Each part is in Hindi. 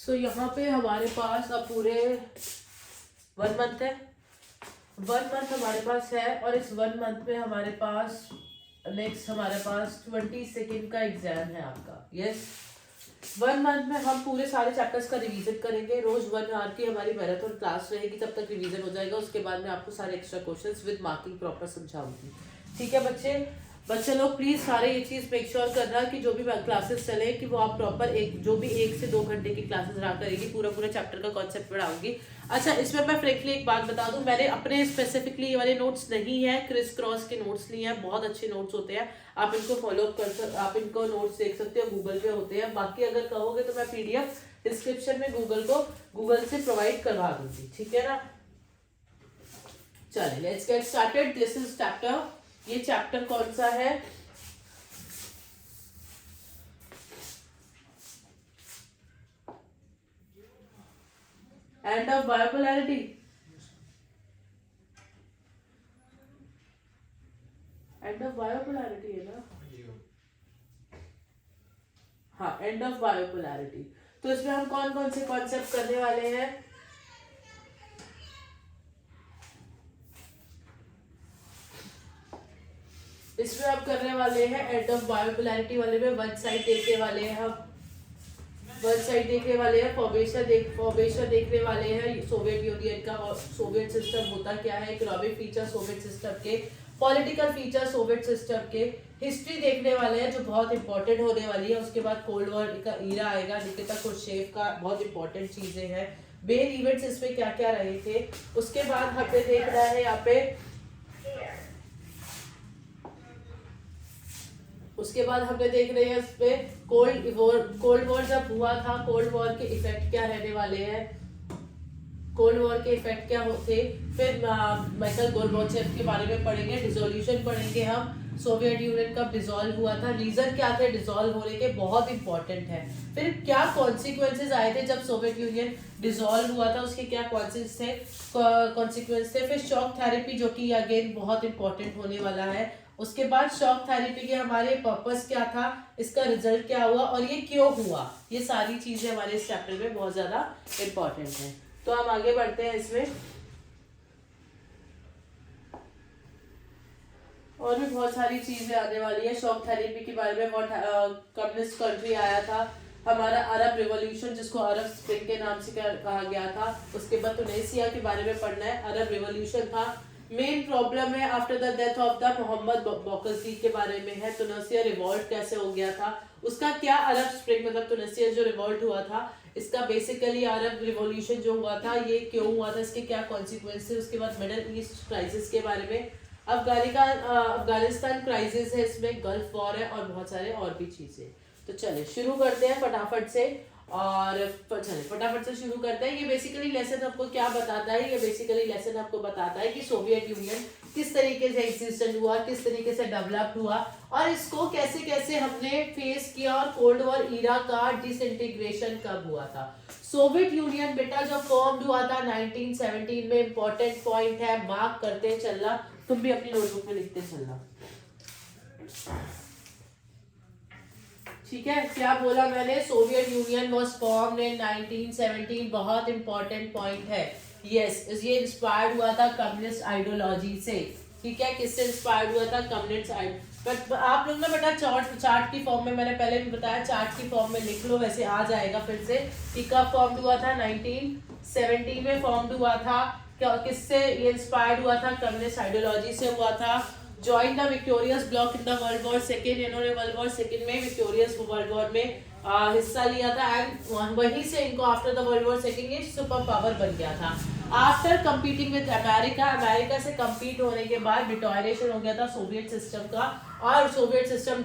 सो यहाँ पे हमारे पास अब पूरे 1 मंथ है, 1 मंथ हमारे पास है, और इस 1 मंथ में हमारे पास नेक्स्ट हमारे पास 22 का एग्जाम है आपका। यस, 1 मंथ में हम पूरे सारे चैप्टर्स का रिवीजन करेंगे। रोज 1 आवर की हमारी मैराथन क्लास रहेगी, तब तक रिवीजन हो जाएगा। उसके बाद में आपको सारे extra questions with marking proper समझाऊंगी। ठीक है बच्चे लोग प्लीज सारे ये चीज मेक श्योर करना कि जो भी क्लासेस चले कि वो आप प्रॉपर जो भी 1 से 2 घंटे की क्लासेस रहा करेगी, पूरा चैप्टर का कॉन्सेप्ट पढ़ाऊंगी। अच्छा, इसमें मैं फ्रेंकली एक बात बता दूं, मैंने अपने स्पेसिफिकली ये वाले नोट्स नहीं है, क्रिस क्रॉस के नोट्स लिए हैं। बहुत अच्छे नोट्स होते हैं, आप इनको फॉलो आप इनको नोट्स देख सकते हो, गूगल पे होते हैं। बाकी अगर कहोगे तो मैं PDF डिस्क्रिप्शन में गूगल से प्रोवाइड करवा दूंगी। ठीक है ना, चलिए let's get started. This is chapter, ये चैप्टर कौन सा है? End of bipolarity. End of bipolarity है ना? हाँ, एंड ऑफ बायोपोलैरिटी। तो इसमें हम कौन कौन से कॉन्सेप्ट करने वाले हैं? इसमें आप करने वाले हैं एंड ऑफ बायोपोलैरिटी वाले में वन साइड देखने वाले हैं हम, वन साइड देखने वाले हैं, फॉर्मेशन देखने वाले हैं सोवियत यूनियन का, सोवियत सिस्टम होता क्या है, इकोनॉमिक फीचर सोवियत सिस्टम के, पॉलिटिकल फीचर सोवियत सिस्टम के, हिस्ट्री देखने वाले हैं जो बहुत इंपॉर्टेंट होने वाली है। उसके बाद कोल्ड वॉर का ईरा आएगा, निकिता क्रुश्चेव का, बहुत इंपॉर्टेंट चीजें हैं, मेन इवेंट्स इसमें क्या क्या रहे थे। उसके बाद हमें देखना है यहाँ पे, उसके बाद हमें देख रहे हैं इसमें कोल्ड वॉर जब हुआ था, कोल्ड वॉर के इफेक्ट क्या रहने वाले हैं, कोल्ड वॉर के इफेक्ट क्या होते। फिर माइकल गोर्बाचेव के बारे में पढ़ेंगे, डिसोल्यूशन पढ़ेंगे हम, सोवियत यूनियन कब डिसॉल्व हुआ था, रीजन क्या थे डिसॉल्व होने के, बहुत इंपॉर्टेंट है। फिर क्या कॉन्सिक्वेंसेज आए थे जब सोवियत यूनियन डिसॉल्व हुआ था, उसके क्या कॉन्सिक्वेंस थे। फिर शॉक थेरेपी जो कि अगेन बहुत इंपॉर्टेंट होने वाला है। उसके बाद शॉक थेरेपी के हमारे पर्पस क्या था, इसका रिजल्ट क्या हुआ और ये क्यों हुआ, ये सारी चीजें हमारे इस चैप्टर में बहुत ज्यादा इंपॉर्टेंट है। तो हम आगे बढ़ते हैं इसमें, और भी बहुत सारी चीजें आने वाली है। शॉक थेरेपी के बारे में, कम्युनिस्ट कंट्री आया था, हमारा अरब रिवॉल्यूशन जिसको अरब स्प्रिंग के नाम से कहा गया था। उसके बाद तुनिसिया के बारे में पढ़ना है, अरब रिवॉल्यूशन था। मेन प्रॉब्लम है after the death of the Mohammed Bouazizi के बारे में है, तुनिसिया रिवॉल्ट कैसे हो गया था, उसका क्या अरब स्प्रिंग मतलब तुनिसिया जो रिवॉल्ट हुआ था, इसका बेसिकली अरब रिवॉल्यूशन जो हुआ था ये क्यों हुआ था, इसके क्या कॉन्सिक्वेंस है। उसके बाद मिडल ईस्ट क्राइसिस के बारे में, अफगानिस्तान क्राइसिस है, इसमें गल्फ वॉर है और बहुत सारे और भी चीजें। तो चलिए शुरू करते हैं फटाफट से, और चलिए फटाफट से शुरू करते हैं। ये बेसिकली लेसन आपको क्या बताता है, ये बेसिकली लेसन आपको बताता है कि सोवियत यूनियन किस तरीके से एग्जिस्टेंट हुआ, किस तरीके से डेवलप हुआ, और इसको कैसे कैसे हमने फेस किया, और कोल्ड वॉर ईरा का डिसइंटीग्रेशन कब हुआ था। सोवियत यूनियन बेटा जब फॉर्म हुआ था 1917 में, इंपॉर्टेंट पॉइंट है, मार्क करते चलना, तुम भी अपनी नोटबुक में लिखते चलना। ठीक है, क्या बोला मैंने, Soviet Union was formed in 1917, बहुत इंपॉर्टेंट पॉइंट है। यस, ये इंस्पायर्ड हुआ था कम्युनिस्ट आइडियोलॉजी से। ठीक है, किससे इंस्पायर्ड हुआ था, कम्युनिस्ट बट आप लोग ना बेटा चार्ट की फॉर्म में, मैंने पहले भी बताया चार्ट की फॉर्म में लिख लो, वैसे आ जाएगा फिर से कि कब फॉर्म हुआ था, 1917 में फॉर्म हुआ था। किससे ये इंस्पायर्ड हुआ था, कम्युनिस्ट आइडियोलॉजी से हुआ था। Join the victorious block in the world war second, इन्होंने वर्ल्ड वॉर सेकेंड में विक्टोरियस वर्ल्ड वॉर में हिस्सा लिया था, एंड वहीं से इनको after the world war second ये सुपर पावर बन गया था। After competing with America, America से कंपीट होने के बाद डिटोरेशन हो गया था सोवियत सिस्टम का, और सोवियत सिस्टम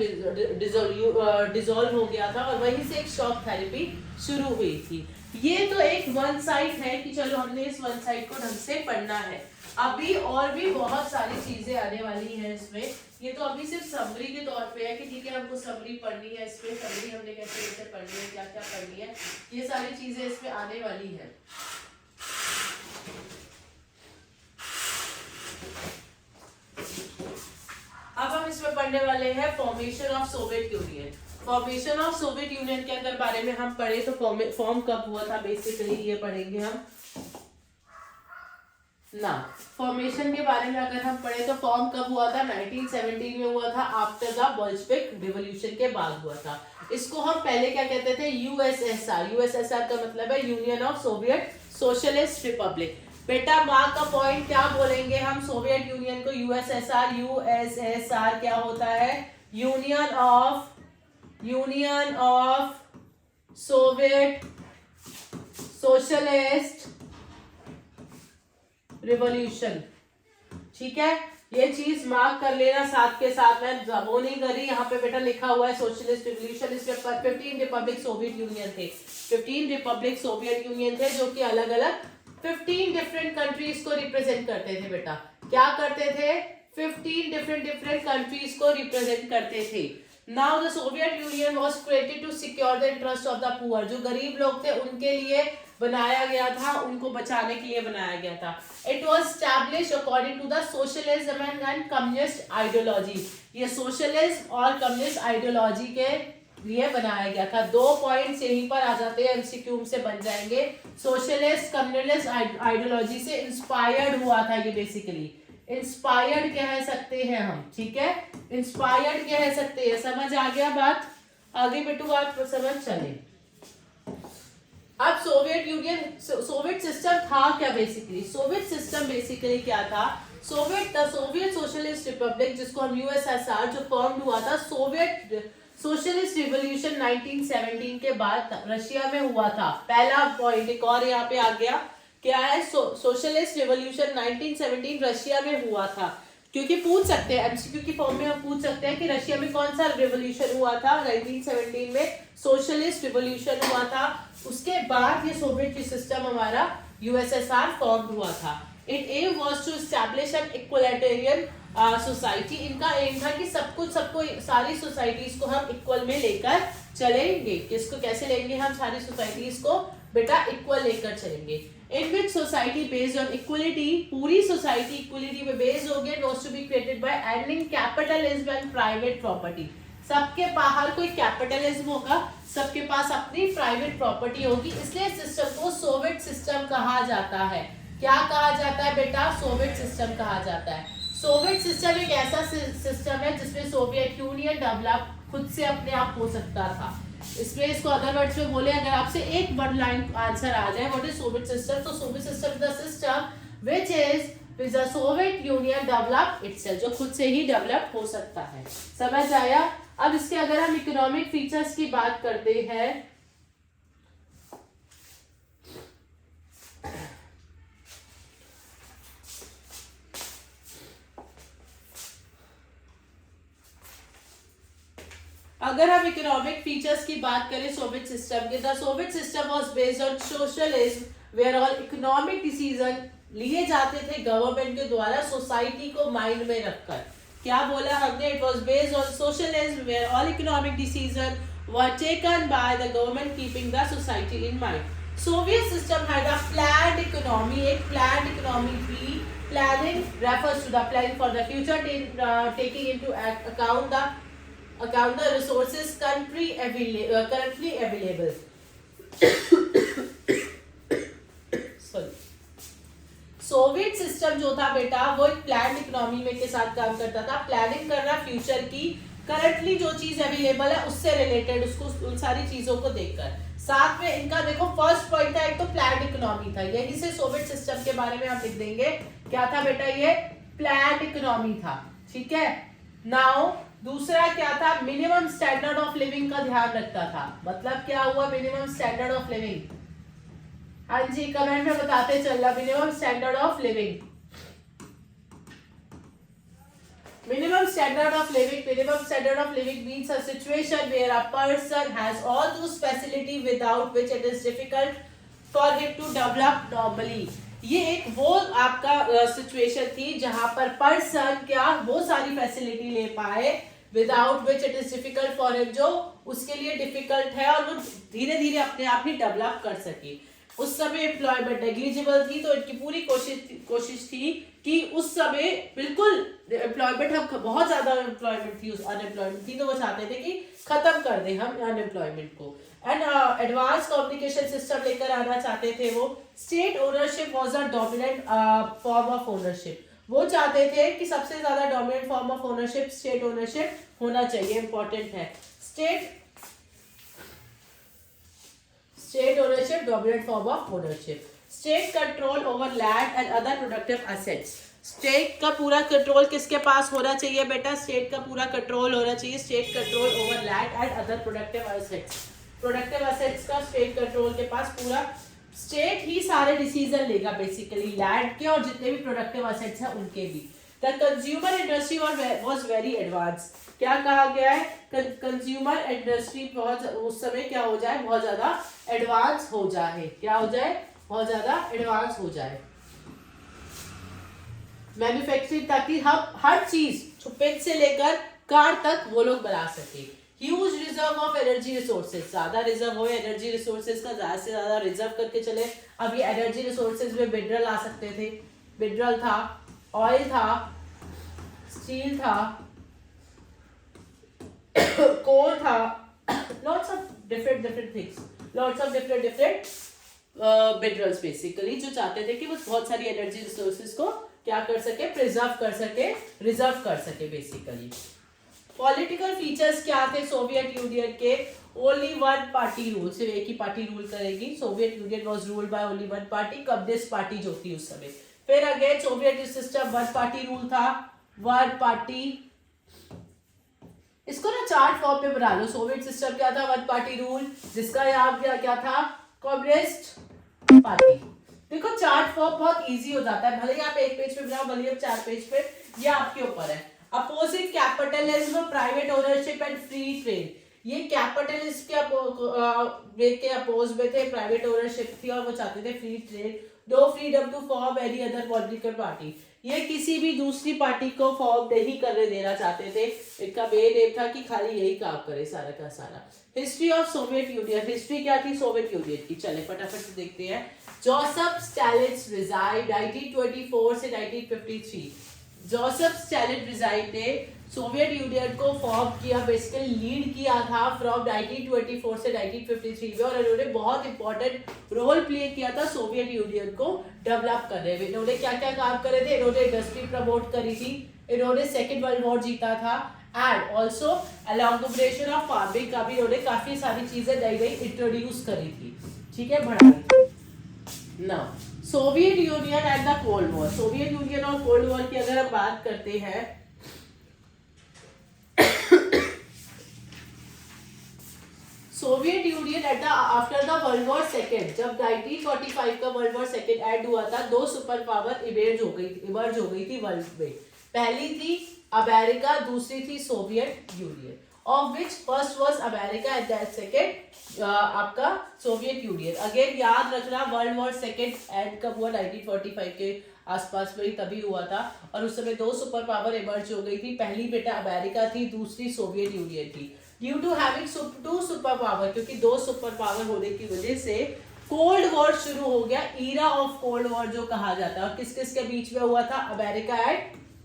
डिसॉल्व हो गया था, और वहीं से एक शॉक थेरेपी शुरू हुई थी। ये तो एक वन साइड है कि चलो हमने इस वन साइड को ढंग से पढ़ना है। अभी और भी बहुत सारी चीजें आने वाली हैं इसमें, ये तो अभी सिर्फ समरी के तौर पे है कि ठीक है हमको समरी पढ़नी है, इसमें समरी हमने कैसे कैसे पढ़नी है, क्या क्या पढ़नी है, ये सारी चीजें इसमें आने वाली है। अब हम इसमें पढ़ने वाले हैं formation of Soviet union. Formation of Soviet union के अगर बारे में हम पढ़े तो फॉर्म कब हुआ था, बेसिकली ये पढ़ेंगे हम ना। फॉर्मेशन के बारे में अगर हम पढ़े तो फॉर्म कब हुआ था, 1917 में हुआ था, आफ्टर द बोल्शेविक रिवॉल्यूशन के बाद हुआ था। इसको हम पहले क्या कहते थे, यूएसएसआर। यूएसएसआर का मतलब है union of Soviet socialist Republic. बेटा मार्क का पॉइंट क्या बोलेंगे हम, सोवियत यूनियन को यूएसएसआर। यूएसएसआर क्या होता है, union of Soviet socialist revolution. ठीक है, ये चीज मार्क कर लेना साथ के साथ। मैं वो नहीं करी, यहाँ पे बेटा लिखा हुआ है सोशलिस्ट रिवॉल्यूशन। इसमें 15 रिपब्लिक सोवियत यूनियन थे, 15 रिपब्लिक सोवियत यूनियन थे, जो कि अलग अलग 15 डिफरेंट कंट्रीज को रिप्रेजेंट करते थे। बेटा क्या करते थे, 15 डिफरेंट कंट्रीज को रिप्रेजेंट करते थे। Now the Soviet Union was created to secure the interest of the poor. जो गरीब लोग थे उनके लिए बनाया गया था, उनको बचाने के लिए बनाया गया था। It was established according to the socialism and communist ideology. ये सोशलिज्म और कम्युनिस्ट आइडियोलॉजी के लिए बनाया गया था। 2 पॉइंट्स यहीं पर आ जाते हैं, एमसीक्यू से बन जाएंगे। सोशलिस्ट कम्युनिस्ट आइडियोलॉजी से इंस्पायर्ड हुआ था ये, बेसिकली इंस्पायर्ड कह सकते हैं हम। ठीक है, इंस्पायर्ड कह सकते हैं। समझ आ गया बात, आगे बेटू आप समझ चले। अब सोवियत यूनियन, सोवियत सिस्टम था क्या, बेसिकली सोवियत सिस्टम बेसिकली क्या था, सोवियत सोशलिस्ट रिपब्लिक, जिसको हम यूएसएसआर, जो फॉर्म हुआ था सोवियत सोशलिस्ट रिवॉल्यूशन 1917 के बाद रशिया में हुआ था। पहला पॉइंट एक और यहाँ पे आ गया, क्या है, सोशलिस्ट रिवॉल्यूशन 1917 रशिया में हुआ था। क्योंकि पूछ सकते हैं एमसीक्यू की फॉर्म में, हम पूछ सकते हैं कि रशिया में कौन सा रिवॉल्यूशन हुआ था। 1917 में सोशलिस्ट रिवॉल्यूशन हुआ था, उसके बाद ये सोवियत सिस्टम हमारा यूएसएसआर फॉर्म हुआ था। It aim was to establish an egalitarian society. इनका एम था कि सबको सारी सोसाइटीज को हम इक्वल में लेकर चलेंगे। किसको कैसे लेंगे हम, सारी सोसाइटीज को बेटा इक्वल लेकर चलेंगे। In which society based on equality, पूरी सोसाइटी इक्वलिटी पे बेस्ड होगी। Was to be created by ending capitalism and private property. सबके बाहर कोई कैपिटलिज्म होगा, सबके पास अपनी प्राइवेट प्रॉपर्टी होगी, इसलिए सिस्टम को सोवियत सिस्टम कहा जाता है। क्या कहा जाता है बेटा, सोवियत सिस्टम कहा जाता है। सोवियत सिस्टम एक ऐसा सिस्टम है जिसमें सोवियत यूनियन डेवलप खुद से अपने आप हो सकता था। इसमें इसको अदर वर्ड्स में बोले, अगर आपसे एक वन लाइन आंसर आ जाए व्हाट इज सोवियत सिस्टम, तो Soviet system is the system which is with the Soviet union develop itself, जो खुद से ही डेवलप हो सकता है। समझ आया। अब इसके अगर हम इकोनॉमिक फीचर्स की बात करते हैं, अगर हम इकोनॉमिक फीचर्स की बात करें सोवियत सिस्टम के, the Soviet system was based on socialism where all economic decision लिए जाते थे गवर्नमेंट के द्वारा सोसाइटी को माइंड में रखकर। क्या बोला हमने, it was based on socialism where all economic decision were taken by the government keeping the society in mind. Soviet system had a planned economy, एक प्लान्ड इकोनॉमी थी। Planning refers to the planning for the future, taking into account the resources currently available. Sorry. Soviet system जो था बेटा वो एक प्लान्ड इकोनॉमी में के साथ काम करता था। प्लानिंग करना फ्यूचर की, करंटली जो चीज अवेलेबल है उससे रिलेटेड, उसको उन सारी चीजों को देखकर। साथ में इनका देखो फर्स्ट पॉइंट था, एक तो प्लान्ड इकोनॉमी था, यही से सोवियत सिस्टम के बारे में हम लिख देंगे। क्या था बेटा, ये प्लान्ड इकोनॉमी था। ठीक है, नाउ दूसरा क्या था, मिनिमम स्टैंडर्ड ऑफ लिविंग का ध्यान रखता था। मतलब क्या हुआ मिनिमम स्टैंडर्ड ऑफ लिविंग, हाँ जी कमेंट में बताते चलना। Minimum standard of living, minimum standard of living means a situation where a person has all those facility without which it is difficult for him to develop normally। ये एक वो आपका सिचुएशन थी जहां पर पर्सन क्या वो सारी फैसिलिटी ले पाए without which it is difficult for him, जो उसके लिए डिफिकल्ट है और वो धीरे धीरे अपने आप ही डेवलप कर सके। उस समय एम्प्लॉयमेंट नेग्लिजिबल थी, तो इनकी पूरी कोशिश थी कि उस समय बिल्कुल एम्प्लॉयमेंट, हम बहुत ज्यादा एम्प्लॉयमेंट थी, उस अनएम्प्लॉयमेंट थी, तो वो चाहते थे कि खत्म कर दें हम अनएम्प्लॉयमेंट को। एंड एडवांस कम्युनिकेशन सिस्टम लेकर आना चाहते थे वो। State ownership was a dominant form of ownership. वो चाहते थे कि सबसे ज्यादा dominant form of ownership state ownership होना चाहिए, इंपॉर्टेंट है। State ownership dominant form of ownership. State control over land and other productive assets. State का पूरा कंट्रोल किसके पास होना चाहिए बेटा? स्टेट का पूरा कंट्रोल होना चाहिए। State control over land and other productive assets. Productive assets का स्टेट कंट्रोल के पास पूरा, स्टेट ही सारे डिसीजन लेगा बेसिकली लैंड के और जितने भी प्रोडक्टिव एसेट्स हैं उनके भी। The consumer industry was very advance. क्या कहा गया है? कंज्यूमर इंडस्ट्री बहुत उस समय क्या हो जाए, बहुत ज्यादा एडवांस हो जाए। क्या हो जाए? बहुत ज्यादा एडवांस हो जाए मैन्युफैक्चरिंग, ताकि हम हर चीज पेन से लेकर कार तक वो लोग बना सके। Huge reserve of energy resources, ज्यादा रिजर्व हो एनर्जी रिसोर्सेज का, ज्यादा से ज्यादा रिजर्व करके चले। अब ये एनर्जी रिसोर्सेज में मिनरल आ सकते थे, मिनरल था, ऑयल था, स्टील था, कोल था, lots of different things, lots of different minerals basically, जो चाहते थे कि वो बहुत सारी एनर्जी रिसोर्सेज को क्या कर सके, प्रिजर्व कर सके, रिजर्व कर सके बेसिकली। पॉलिटिकल फीचर्स क्या थे सोवियत यूनियन के? ओनली वन पार्टी रूल, सिर्फ एक ही पार्टी रूल करेगी। Soviet Union was ruled by only one party, communist party जो थी उस समय। फिर again Soviet system one party rule था, वन पार्टी। इसको ना चार्ट फॉर्म में बना लो। सोवियत सिस्टम क्या था? वन पार्टी रूल, जिसका यहाँ क्या था? Communist party. देखो चार्ट फॉर्म बहुत इजी हो जाता है, भले ही आप एक पेज पे बनाओ, भले ही आप 4 पेज पे, ये आपके ऊपर है। Opposing capitalism, private ownership and free trade. ये कैपिटलिस्ट के अपोज में थे, प्राइवेट ओनरशिप थी और वो चाहते थे free trade. No freedom to form any other political party. ये किसी भी दूसरी पार्टी को फॉर्म नहीं करने देना चाहते थे। इनका मेन एम था कि खाली यही काम करे सारा का सारा। History of Soviet union. History क्या थी सोवियत यूनियन की? चले फटाफट से देखते हैं। जोसेफ स्टालिन रिजाइड 1924 से 1953। जोसेफ स्टालिन रिजाइड ने सोवियत यूनियन को फॉर्म किया, बेसिकली लीड किया था फ्रॉम 1924 से 1953 में, और इन्होंने बहुत इंपॉर्टेंट रोल प्ले किया था सोवियत यूनियन को डेवलप करने में। इन्होंने क्या क्या काम करे थे? इन्होंने इंडस्ट्री प्रमोट करी थी, इन्होंने सेकेंड वर्ल्ड वॉर जीता था, and also elongation of farming का भी इन्होंने काफी सारी चीजें नई नई इंट्रोड्यूस करी थी। ठीक है, बढ़ाई ना। Soviet Union and the cold war. Soviet union और कोल्ड वॉर की अगर हम बात करते हैं, Soviet union at the after the world war second, जब 1945 का वर्ल्ड वॉर सेकेंड एंड हुआ था, 2 सुपर पावर इमर्ज हो गई थी वर्ल्ड में। पहली थी अमेरिका, दूसरी थी Soviet union, of which first was America and that second आपका सोवियत यूनियन। अगेन याद रखना, वर्ल्ड वॉर सेकेंड एंड कब हुआ? 1945 के आसपास में ही तभी हुआ था, और उस समय 2 सुपर पावर इमर्ज हो गई थी। पहली बेटा अमेरिका थी, दूसरी सोवियत यूनियन थी। Due to having 2 super power, क्योंकि 2 सुपर पावर होने की वजह से कोल्ड वॉर शुरू हो गया, ईरा ऑफ कोल्ड वॉर जो कहा जाता है। और किस किस के बीच में हुआ था? अमेरिका एंड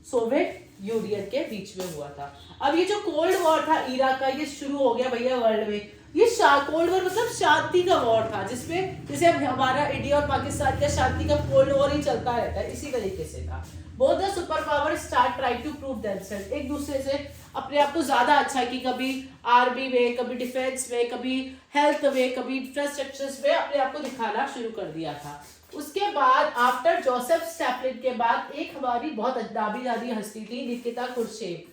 सोवियत यूनियन के बीच में हुआ था। अब ये जो कोल्ड वॉर था ईरा का, ये शुरू हो गया भैया वर्ल्ड में। ये कोल्ड वॉर मतलब शांति का वॉर था, जिसमें जैसे हमारा इंडिया और पाकिस्तान का शांति का कोल्ड वॉर ही चलता रहता है, इसी तरीके से था। Both the super power start try to prove themselves, एक दूसरे से अपने आप को ज्यादा अच्छा, कि कभी आर्मी में, कभी डिफेंस में, कभी हेल्थ में, कभी इंफ्रास्ट्रक्चर में अपने आप को दिखाना शुरू कर दिया था। उसके बाद आफ्टर जोसेफ स्टैलिन के बाद एक हमारी बहुत नामी जानी हस्ती थी, निकिता क्रुश्चेव।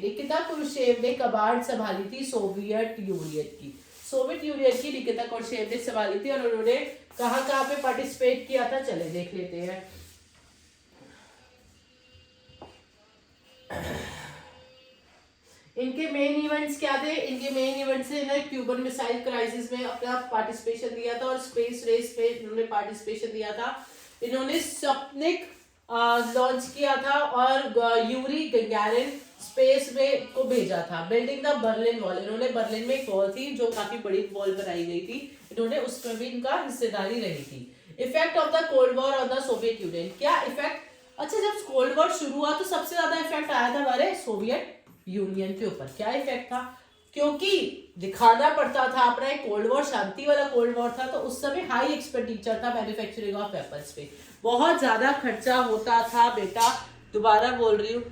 निकिता क्रुश्चेव ने कमांड संभाली थी सोवियत यूनियन की। सोवियत यूनियन की निकिता क्रुश्चेव ने संभाली थी, और उन्होंने कहाँ पे पार्टिसिपेट किया था, चले देख लेते हैं। इनके मेन इवेंट्स क्या थे? इनके मेन इवेंट्स ने क्यूबन मिसाइल क्राइसिस में अपना पार्टिसिपेशन दिया था, और स्पेस रेस पे इन्होंने पार्टिसिपेशन दिया था। इन्होंने स्पुतनिक लॉन्च किया था, और यूरी गगारिन स्पेस में को भेजा था। बिल्डिंग द बर्लिन वॉल, इन्होंने बर्लिन में एक वॉल थी जो काफी बड़ी वॉल बनाई गई थी, इन्होंने उसमें भी इनका हिस्सेदारी रही थी। Effect of the cold war on the Soviet Union, क्या इफेक्ट, अच्छा जब कोल्ड वॉर शुरू हुआ तो सबसे ज्यादा इफेक्ट आया था हमारे सोवियत यूनियन के ऊपर। क्या इफेक्ट था, क्योंकि दिखाना पड़ता था अपना एक कोल्ड वॉर शांति वाला कोल्ड वॉर था, तो उस समय हाई एक्सपेंडिचर था मैन्युफैक्चरिंग ऑफ वेपन्स पे, बहुत ज्यादा खर्चा होता था बेटा, दोबारा बोल रही हूँ,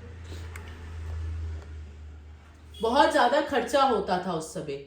बहुत ज्यादा खर्चा होता था उस समय।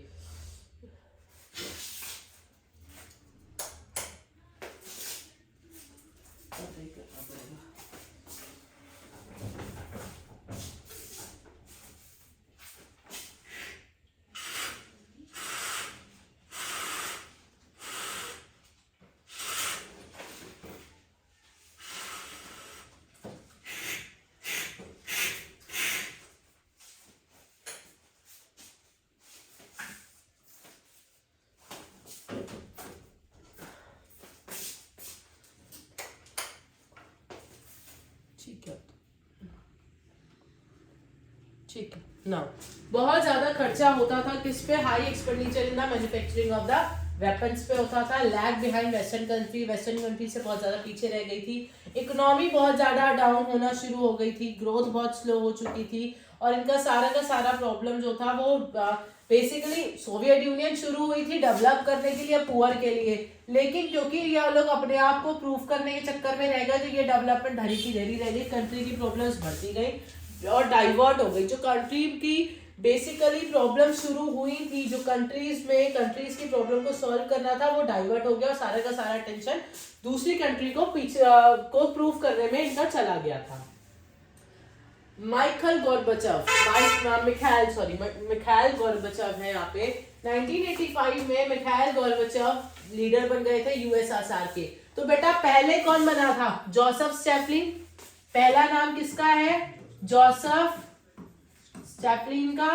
ठीक है ना, बहुत ज्यादा खर्चा होता था किस पे, high expenditure in the manufacturing of the weapons पे होता था। Lag behind western country, western country से बहुत ज्यादा पीछे रह गई थी। इकोनॉमी बहुत ज्यादा डाउन होना शुरू हो गई थी, ग्रोथ बहुत स्लो हो चुकी थी, और इनका सारा का सारा प्रॉब्लम जो था वो बेसिकली सोवियत यूनियन शुरू हुई थी डेवलप करने के लिए, पुअर के लिए, लेकिन क्योंकि ये लोग अपने आप को प्रूव करने के चक्कर में रह गए तो ये डेवलपमेंट धरी की धरी रह गई, कंट्री की प्रॉब्लम्स बढ़ती गई और डाइवर्ट हो गई। जो कंट्री की बेसिकली प्रॉब्लम शुरू हुई थी, जो कंट्रीज की प्रॉब्लम को सॉल्व करना था, वो डाइवर्ट हो गया और सारा का सारा टेंशन दूसरी कंट्री को पीछे को प्रूव करने में इनका चला गया था। मिखाइल गोर्बाचेव है यहाँ पे। 1985 में मिखाइल गोर्बाचेव लीडर बन गए थे यूएसएसआर के। तो बेटा पहले कौन बना था, जोसेफ स्टैलिन, पहला नाम किसका है, जोसेफ स्टैलिन का।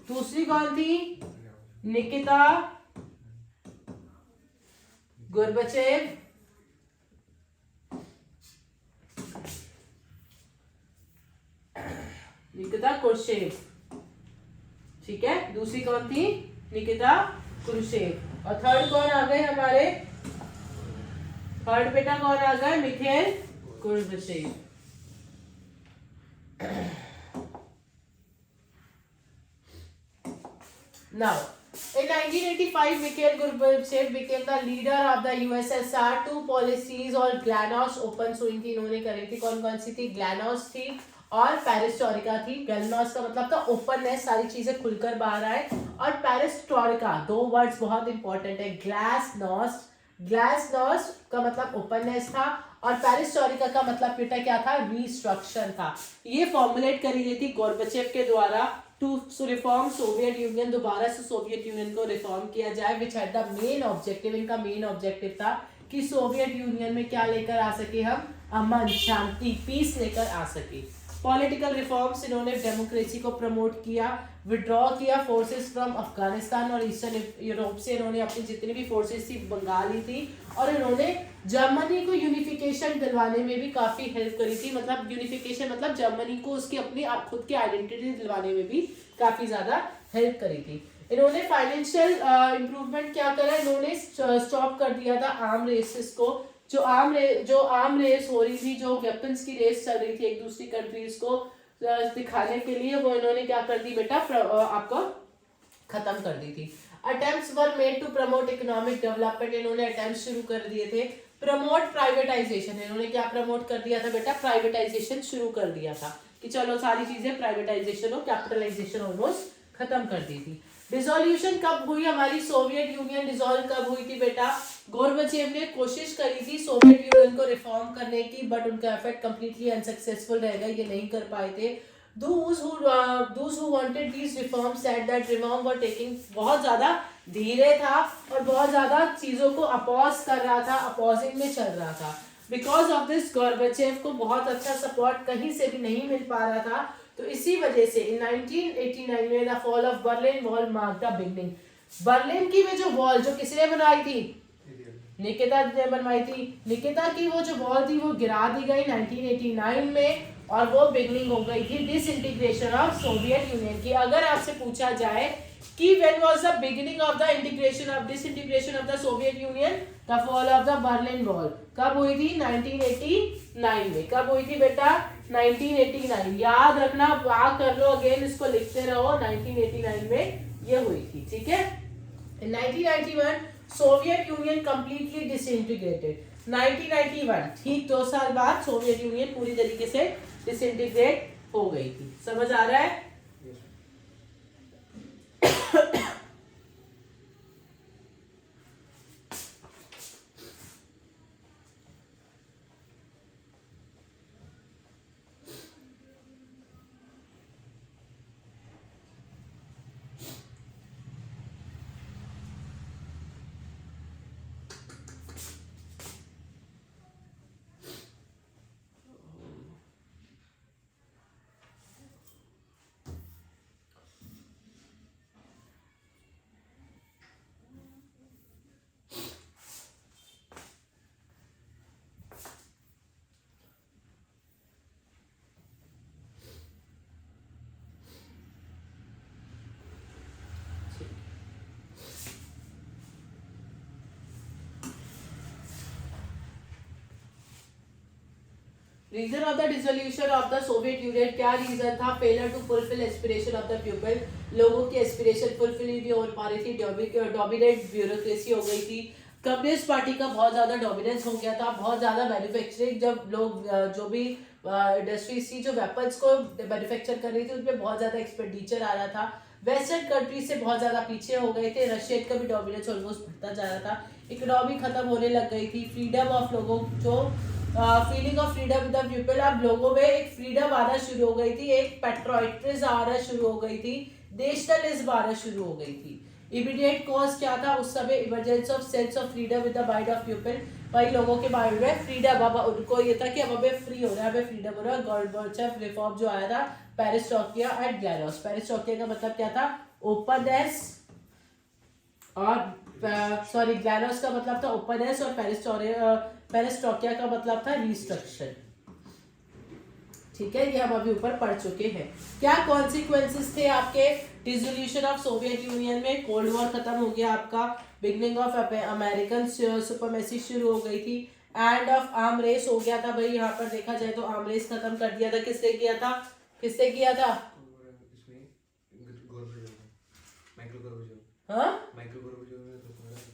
दूसरी कौन थी, निकिता गोर्बाचेव, निकिता क्रुश्चेव, ठीक है। दूसरी कौन थी, निकिता क्रुश्चेव। और थर्ड कौन आ गए हमारे, थर्ड बेटा कौन आ गए, Mikhail Gorbachev. Now, in 1985, Mikhail Gorbachev became the leader of the USSR. Two policies और ग्लानोस्ट ओपन थी इन्होंने करी थी। कौन कौन सी थी, ग्लानोस्ट थी और पेरिस्टोरिका थी। ग्लानोस्ट का मतलब था ओपननेस, सारी चीजें खुलकर बाहर आए, और पेरिस्टोरिका, दो वर्ड्स बहुत इंपॉर्टेंट है। ग्लासनोस्ट का मतलब ओपननेस था और पेरिस्टोरिका का मतलब बेटा क्या था, रिस्ट्रक्शन था। ये फॉर्मुलेट करी गई थी गोर्बाचेव के द्वारा टू रिफॉर्म सोवियत यूनियन, दोबारा से सोवियत यूनियन को रिफॉर्म किया जाए, which had the main objective, इनका मेन ऑब्जेक्टिव था कि सोवियत यूनियन में क्या लेकर आ सके हम, अमन, शांति, पीस लेकर आ सके। पॉलिटिकल रिफॉर्म्स, इन्होंने डेमोक्रेसी को प्रमोट किया, विड्रॉ किया फोर्सेस फ्रॉम अफगानिस्तान और ईस्टर्न यूरोप से, इन्होंने अपनी जितनी भी फोर्सेस थी बंगाली थी, और इन्होंने जर्मनी को यूनिफिकेशन दिलवाने में भी काफी हेल्प करी थी। मतलब यूनिफिकेशन मतलब जर्मनी को उसकी अपनी खुद की आइडेंटिटी दिलवाने में भी काफी ज्यादा हेल्प करी थी। इन्होंने फाइनेंशियल इंप्रूवमेंट क्या करा, इन्होंने स्टॉप कर दिया था आर्म रेसेस को, जो आर्म रेस हो रही थी, जो वेपन्स की रेस चल रही थी एक दूसरी कंट्रीज को दिखाने के लिए, वो इन्होंने क्या कर दी बेटा, आपको खत्म कर दी थी। Attempts were made to promote economic development, इन्होंने अटेम्प्ट शुरू कर दिए थे। प्रमोट प्राइवेटाइजेशन, इन्होंने क्या प्रमोट कर दिया था बेटा, प्राइवेटाइजेशन शुरू कर दिया था कि चलो सारी चीजें प्राइवेटाइजेशन और कैपिटलाइजेशन ऑलमोस्ट खत्म कर दी थी। डिसोल्यूशन कब हुई हमारी, सोवियत यूनियन डिसॉल्व कब हुई थी बेटा, गोर्बाचेव ने कोशिश करी थी सोवियत यूनियन को रिफॉर्म करने की, बट उनका एफर्ट कंप्लीटली अनसक्सेसफुल रह गए, ये नहीं कर पाए थे। Those who wanted these reforms said that reform were taking, बहुत ज्यादा धीरे था और बहुत ज्यादा चीजों को अपोज कर रहा था, अपोजिंग में चल रहा था। बिकॉज ऑफ दिस गोर्बाचेव को बहुत अच्छा सपोर्ट कहीं से भी नहीं मिल पा रहा था, तो इसी वजह से इन 1989 में the fall of Berlin wall mark the beginning. Berlin की में जो वॉल जो किसने बनाई थी, निकिता ने बनवाई थी। निकिता की वो जो वॉल थी वो गिरा दी गई 1989 में, और वो बिगनिंग हो गई थी डिसइंटीग्रेशन ऑफ सोवियत यूनियन की। अगर आपसे पूछा जाए कि when was the beginning of the integration of disintegration of the Soviet Union? The fall of the Berlin Wall. कब हुई थी? 1989 में. कब हुई थी बेटा? 1989. याद रखना, वाह कर लो, अगेन इसको लिखते रहो. 1989 में ये हुई थी. ठीक है. In 1991 Soviet union completely disintegrated. 1991 ठीक 2 साल बाद सोवियत यूनियन पूरी तरीके से डिसइंटीग्रेट हो गई थी. समझ आ रहा है? Reason of the dissolution of the Soviet Union, क्या रीजन था? Failure to fulfil aspiration of the people. लोगों की एस्पिरेशन फुलफिल नहीं हो पा रही थी. डोमिनेट ब्यूरोक्रेसी हो गई थी. कम्युनिस्ट पार्टी का बहुत ज्यादा डोमिनेंस हो गया था. बहुत ज्यादा मैन्युफैक्चरिंग, जब लोग जो भी इंडस्ट्रीज थी जो वेपन्स को मैन्युफैक्चर कर रही थी, उसमें बहुत ज्यादा एक्सपेंडिचर आ रहा था. वेस्टर्न कंट्रीज से बहुत ज्यादा पीछे हो गए थे. रशिया का भी डोमिनेंस ऑलमोस्ट बढ़ता जा रहा था. इकोनॉमी खत्म होने लग गई थी. फ्रीडम ऑफ लोगों जो feeling of freedom with the people, अब लोगों में एक फ्रीडम आना शुरू हो गई थी. एक पेट्रोइटिज्म आना शुरू हो गई थी. नेशनलिज्म आना शुरू हो गई थी. इमीडिएट कॉज क्या था उस समय? Emergency of sense of freedom with the mind of people. वही लोगों के माइंड में फ्रीडम, अब उनको ये था कि अब हमें फ्री हो रहा है, हमें फ्रीडम हो रहा है. गॉर्बेचोव रिफॉर्म जो आया था, पेरिस्टोकिया एंड ग्लानोस. पेरिस्टोकिया का मतलब क्या था? ओपननेस. और सॉरी, ग्लानोस का मतलब था ओपननेस, और पेरिस्टोकिया का मतलब था रिस्ट्रक्शन. ठीक है, ये हम अभी ऊपर पढ़ चुके हैं. क्या कॉन्सिक्वेंसेस थे आपके डिसोल्यूशन ऑफ सोवियत यूनियन में? कोल्ड वॉर खत्म हो गया आपका. बिगनिंग ऑफ अमेरिकन सुपरमेसी शुरू हो गई थी. एंड ऑफ आर्म रेस हो गया था. भाई यहाँ पर देखा जाए तो आर्म रेस खत्म कर दिया था. किसने किया था? किसने किया था? हाँ,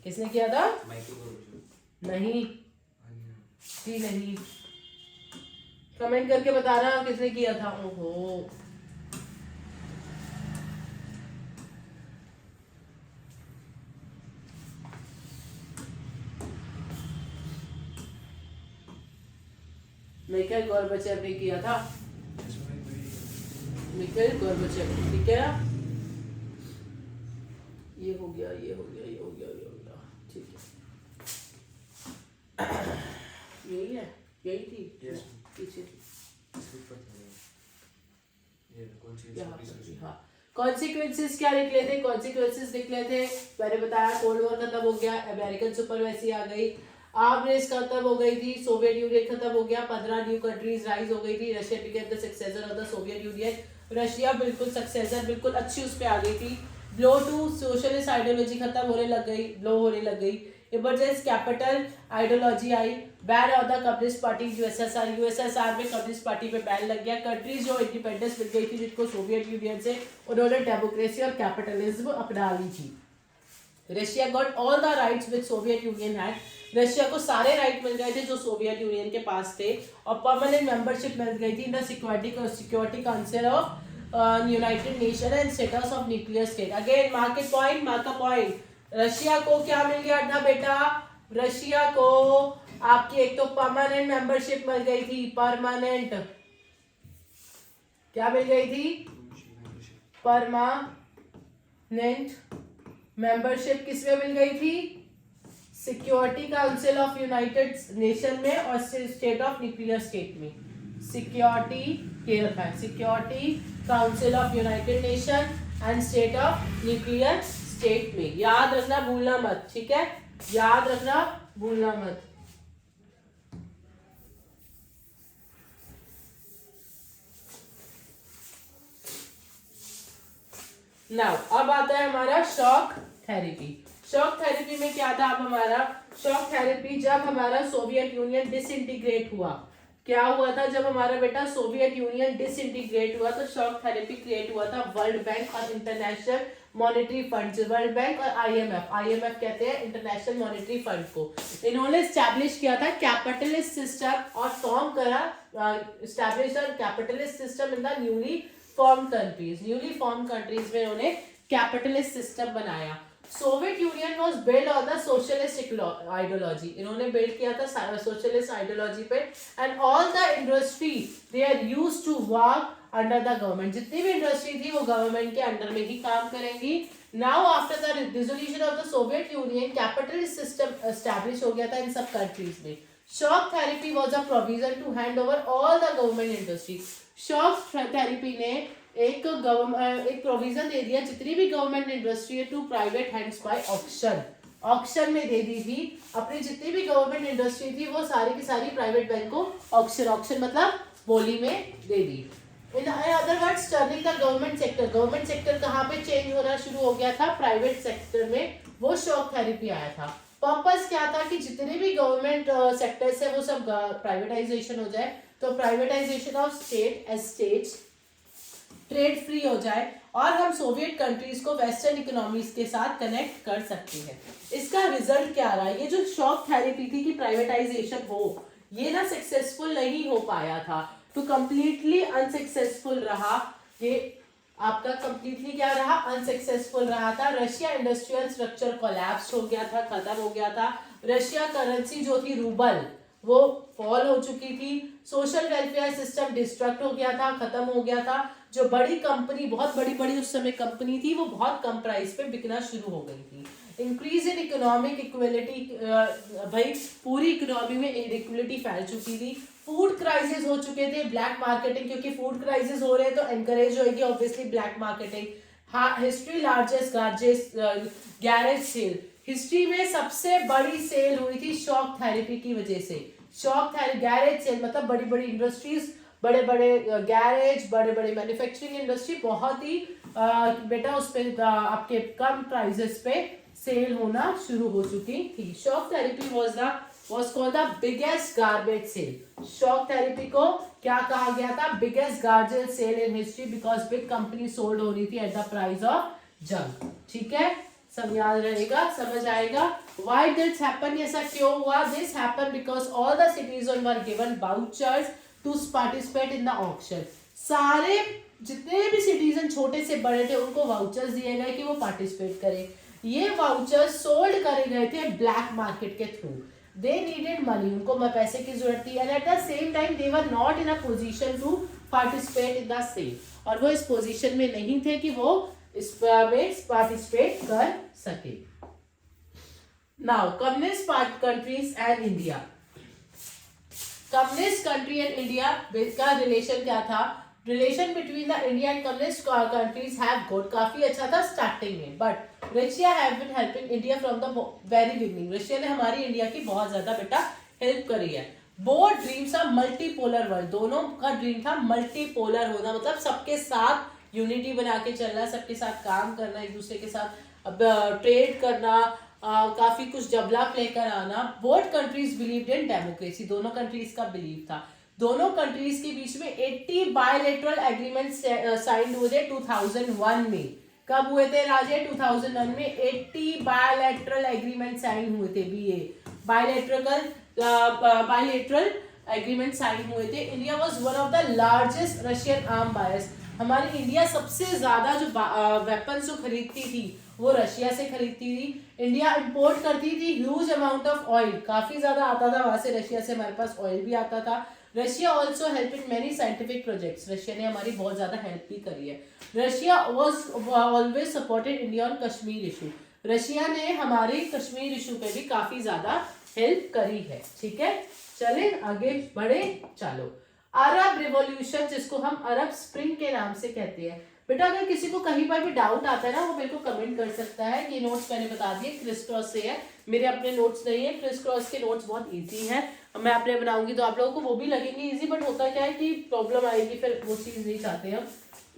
किसने किया था? नहीं जी, नहीं. कमेंट करके बताना किसने किया था. ओहो, मिखाइल गोर्बाचेव ने किया था. Mikhail Gorbachev. ठीक है, ये हो गया, ये हो गया, ये हो गया, ये हो गया. ठीक है, यही है, यही थी पीछे. हाँ, कॉन्सिक्वेंसेस क्या निकले थे? कॉन्सिक्वेंसेस निकले थे, मैंने बताया, कोल्ड वॉर खत्म हो गया, अमेरिकन सुपरमेसी आ गई, आर्म रेस खत्म हो गई थी, सोवियत यूनियन खत्म हो गया, 15 न्यू कंट्रीज राइज हो गई थी. Russia became the successor of the Soviet union. Russia बिल्कुल सक्सेसर, बिल्कुल अच्छी उस पे आ गई थी. ब्लो टू सोशलिस्ट आइडियोलॉजी खत्म होने लग गई, ब्लो होने लग गई. Emergence capital ideology I. Ban of the communist party USSR. USSR में कम्युनिस्ट पार्टी पे बैन लग गया. कंट्रीज जो इंडिपेंडेंस मिल गई थी जिनको सोवियत यूनियन से, उन्होंने डेमोक्रेसी और कैपिटलिज्म अपना ली थी. Russia got all the rights which Soviet union had. Russia को सारे राइट मिल गए थे जो सोवियत यूनियन के पास थे, और परमानेंट मेंबरशिप मिल गई थी in the security council of United nation and status of nuclear state. Again mark it point, mark a point. Russia को क्या मिल गया था बेटा? रशिया को आपकी एक तो परमानेंट मेंबरशिप मिल गई थी. परमानेंट क्या मिल गई थी? परमानेंट मेंबरशिप किसमें मिल गई थी? Security council of United nation में और स्टेट ऑफ न्यूक्लियर स्टेट में. सिक्योरिटी के रखा है, security council of United nation and state of nuclear state में. याद रखना, भूलना मत. ठीक है, याद रखना, भूलना मत. नाउ अब आता है हमारा शॉक थेरेपी। शॉक थेरेपी में क्या था? अब हमारा शॉक थेरेपी जब हमारा सोवियत यूनियन डिसइंटीग्रेट हुआ, क्या हुआ था जब हमारा बेटा सोवियत यूनियन डिसइंटीग्रेट हुआ, तो शॉक थेरेपी क्रिएट हुआ था वर्ल्ड बैंक और international monetary fund. World bank और आईएमएफ कहते हैं इंटरनेशनल मॉनेटरी फंड को। इन्होंने स्टैब्लिश किया था कैपिटलिस्ट सिस्टम और फॉर्म करा establish capitalist system in the newly form countries में इन्होंने कैपिटलिस्ट सिस्टम बनाया। Soviet Union was build on the socialist ideology, इन्होंने बिल्ड किया था सोशलिस्ट आइडियोलॉजी पे। And all the industry they are used to work under the government, जितनी भी इंडस्ट्री थी वो गवर्नमेंट के अंडर में ही काम करेंगी। Now after the dissolution of the Soviet Union capitalist system establish हो गया था इन सब कंट्रीज में। Shock therapy was a provision to hand over all the government industry. Shock therapy ने एक प्रोविजन दे दिया जितनी भी गवर्नमेंट इंडस्ट्री है to private hands by auction में दे दी थी। अपनी जितनी भी गवर्नमेंट इंडस्ट्री थी वो सारी की सारी प्राइवेट बैंक को ऑक्शन मतलब बोली में दे दी। In other words turning the government sector कहाँ पे चेंज होना शुरू हो गया था? प्राइवेट सेक्टर में, वो शॉक थेरेपी आया था। पर्पस क्या था कि जितने भी गवर्नमेंट सेक्टर्स है वो सब प्राइवेटाइजेशन हो जाए, तो privatisation of state estates, trade free हो जाए और हम सोवियत कंट्रीज को वेस्टर्न इकोनॉमीज के साथ कनेक्ट कर सकते हैं। इसका रिजल्ट क्या रहा? ये जो शॉक थेरेपी थी कि प्राइवेटाइजेशन हो, ये ना सक्सेसफुल नहीं हो पाया था, तो कंप्लीटली अनसक्सेसफुल रहा। ये आपका कंप्लीटली क्या रहा? अनसक्सेसफुल रहा था। रशिया इंडस्ट्रियल स्ट्रक्चर कोलैप्स हो गया था, खत्म हो गया था। रशिया करेंसी जो थी रूबल वो फॉल हो चुकी थी। सोशल वेलफेयर सिस्टम डिस्ट्रक्ट हो गया था, खत्म हो गया था। जो बड़ी कंपनी, बहुत बड़ी बड़ी उस समय कंपनी थी, वो बहुत कम प्राइस पे बिकना शुरू हो गई थी। इंक्रीज इन इकोनॉमिक इक्वलिटी, भाई पूरी इकोनॉमी में इनइक्वलिटी फैल चुकी थी। फूड क्राइसिस हो चुके थे, ब्लैक मार्केटिंग, क्योंकि फूड क्राइसिस हो रहे हैं तो एनकरेज होगी ऑब्वियसली ब्लैक मार्केटिंग। हाँ, history largest garage sale, history में सबसे बड़ी सेल हुई थी शॉक थेरेपी की वजह से। शॉक थेरेपी गैरेज सेल मतलब बड़ी बड़ी इंडस्ट्रीज, बड़े बड़े गैरेज, बड़े बड़े मैन्युफैक्चरिंग इंडस्ट्री बहुत ही बेटा उस पे आपके कम प्राइसेस पे सेल होना शुरू हो चुकी थी। Shock therapy was called the biggest garbage sale। Shock therapy को क्या कहा गया था? Biggest garbage sale in history, because big company sold हो रही थी at the price of junk. ठीक है, सब याद रहेगा, समझ आएगा। Why did happen? ऐसा क्यों हुआ? This happened because all the citizens were given vouchers to participate in the auction। सारे जितने भी सिटीजन छोटे से बड़े थे उनको वाउचर्स दिए गए कि वो पार्टिसिपेट करें। ये वाउचर्स सोल्ड करे गए थे ब्लैक मार्केट के थ्रू। दे नीडेड मनी, उनको पैसे की जरूरत थी। And at the same time they were not in a position to participate in the sale, और वो इस पोजीशन में नहीं थे कि वो इस में पार्टिसिपेट कर सके। Now communist countries and India. Communist country and India का रिलेशन क्या था? Relation between the India and communist countries have good, काफी अच्छा था स्टार्टिंग में, but Russia have been helping India from the very beginning. Russia ने हमारी इंडिया की बहुत ज्यादा बेटा हेल्प करी है। Both dreams of multipolar world, दोनों का ड्रीम था मल्टीपोलर होना, मतलब सबके साथ यूनिटी बना के चलना, सबके साथ काम करना, एक दूसरे के साथ ट्रेड करना, काफी कुछ डेवलप लेकर आना। Both countries believed in democracy, दोनों कंट्रीज का बिलीव था। दोनों कंट्रीज के बीच में 80 बायलैटरल एग्रीमेंट साइन हुए थे 2001 में। कब हुए थे राजे? 2001 में 80 बायलैटरल एग्रीमेंट साइन हुए थे। बायलैटरल एग्रीमेंट साइन हुए थे। India was one of the largest Russian arm buyers, हमारी इंडिया सबसे ज्यादा जो वेपन्स जो खरीदती थी वो रशिया से खरीदती थी। इंडिया इंपोर्ट करती थी ह्यूज अमाउंट ऑफ ऑयल, काफी ज्यादा आता था वहां से, रशिया से हमारे पास ऑयल भी आता था। Russia also help in many scientific projects, Russia ने हमारी बहुत ज्यादा हेल्प भी करी है। Russia was always supported India on Kashmir issue, Russia ने हमारे कश्मीर इशू पे भी काफी ज्यादा हेल्प करी है। ठीक है, चले आगे बढ़े। चलो, अरब रिवॉल्यूशन, जिसको हम अरब स्प्रिंग के नाम से कहते हैं। बेटा अगर किसी को कहीं पर भी डाउट आता है ना, वो मेरे को कमेंट कर सकता है। ये नोट्स मैंने बता दिए क्रिस क्रॉस से है, मेरे अपने नोट्स नहीं है। क्रिस क्रॉस के नोट्स बहुत इजी हैं, मैं अपने बनाऊंगी तो आप लोगों को वो भी लगेंगे इजी, बट होता क्या है कि प्रॉब्लम आएगी, फिर वो चीज़ नहीं चाहते हम।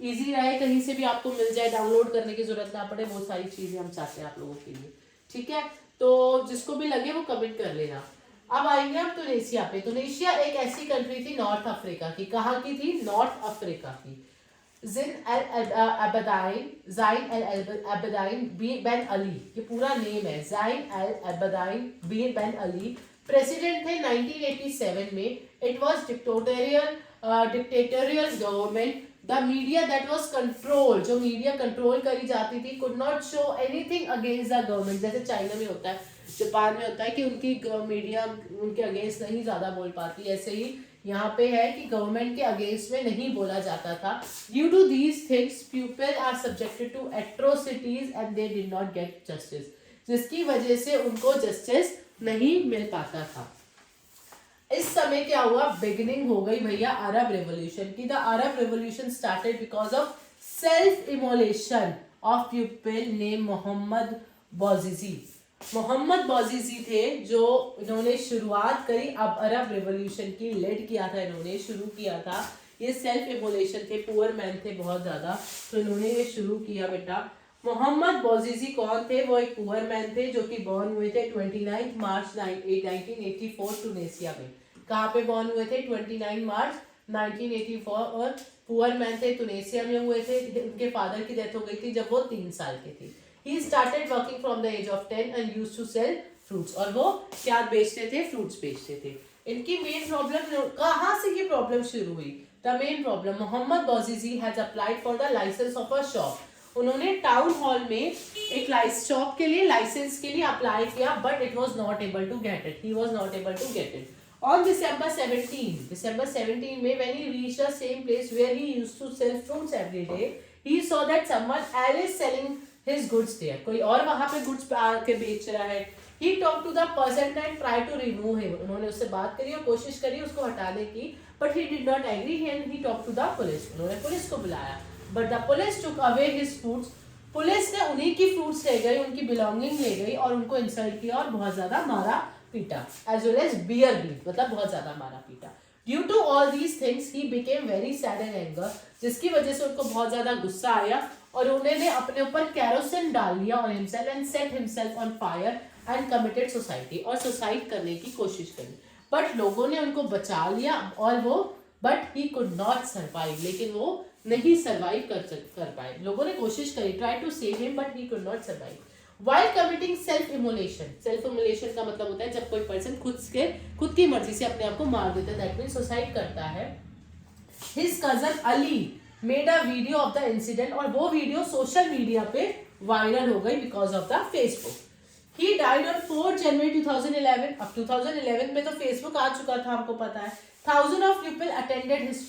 इजी रहे, कहीं से भी आपको मिल जाए, डाउनलोड करने की जरूरत ना पड़े, बहुत सारी चीजें हम चाहते हैं आप लोगों के लिए। ठीक है, तो जिसको भी लगे वो कमेंट कर लेना। अब आएंगे हम तुनिसिया पे। तुनिसिया एक ऐसी कंट्री थी नॉर्थ अफ्रीका की। कहाँ की थी? नॉर्थ अफ्रीका की। ज़ाइन अल अबदाइन बेन अली, ये पूरा नेम है, ज़ाइन अल अबदाइन बेन अली, प्रेसिडेंट थे 1987 में। It was dictatorial government. The media that was control, जो मीडिया कंट्रोल करी जाती थी, could not show anything against the government. जैसे चाइना में होता है, जापान में होता है कि उनकी मीडिया उनके अगेंस्ट नहीं ज्यादा बोल पाती, ऐसे ही यहाँ पे है कि गवर्नमेंट के अगेंस्ट में नहीं बोला जाता था। Due to these things people are subjected to atrocities and they did not get justice, जिसकी वजह से उनको जस्टिस नहीं मिल पाता था। इस समय क्या हुआ? बिगिनिंग हो गई भैया अरब रेवोल्यूशन की। The Arab revolution started because of self immolation of people name Mohamed Bouazizi. Mohamed Bouazizi थे जो इन्होंने शुरुआत करी अब अरब रेवोल्यूशन की, लीड किया था इन्होंने, शुरू किया था। ये सेल्फ इमोलेशन थे, पुअर मैन थे बहुत ज्यादा, तो इन्होंने ये शुरू किया बेटा। मोहम्मद बौजीजी कौन थे? वो एक पुअर मैन थे जो कि बॉर्न हुए थे 29 मार्च 1984 टूनेशिया में। कहाँ पे बॉर्न हुए थे? 29 मार्च 1984, और पुअर मैन थे, टूनेशिया में हुए थे। उनके फादर की डेथ हो गई थी जब वो 3 साल के थे। He started working from the age of 10 and used to sell fruits, और वो क्या बेचते थे? फ्रूट्स बेचते थे। इनकी मेन प्रॉब्लम कहाँ से ये प्रॉब्लम शुरू हुई? The main problem, Mohamed Bouazizi has applied for the licence of a shop. उन्होंने टाउन हॉल में एक शॉप के लिए लाइसेंस के लिए अप्लाई किया, but it was not able to get it, he was not able to get it. On December 17 में when he reached the same place where he used to sell fruits every day, he saw that someone else is selling his goods there. कोई और वहाँ पे गुड्स आके बेच रहा है। He talked to the person and tried to remove him. उन्होंने उससे बात करी और कोशिश करी उसको हटाने की, but he did not agree and he talked to the police. उन्होंने पुलिस को बुलाया, but the police took away his fruits. Police ने उन्हीं की फ्रूट्स ले गई, उनकी बिलोंगिंग ले गई और उनको इंसल्ट किया और बहुत ज्यादा मारा पीटा, as well as bear beat, मतलब बहुत ज्यादा मारा पीटा। Due to all these things, he became very sad and anger, जिसकी वजह से उनको बहुत ज्यादा गुस्सा आया और उन्होंने अपने ऊपर कैरोसिन डाल लिया on himself and set himself on fire and committed suicide, और सुसाइड करने की कोशिश करी। बट लोगों ने उनको बचा लिया और वो, but he could not survive, लेकिन वो नहीं सर्वाइव कर पाए। लोगों ने कोशिश करी, try to save him, but he could not survive. While committing self immolation, self immolation का मतलब होता है जब कोई पर्सन खुद की मर्जी से अपने आप को मार देता है, दैट मीन्स सुसाइड करता है। His cousin Ali made a video of the incident, और वो वीडियो सोशल मीडिया पे वायरल हो गई because of the Facebook. He died on 4 January 2011। अब 2011 में तो फेसबुक आ चुका था, हमको पता है। Thousands of people attended his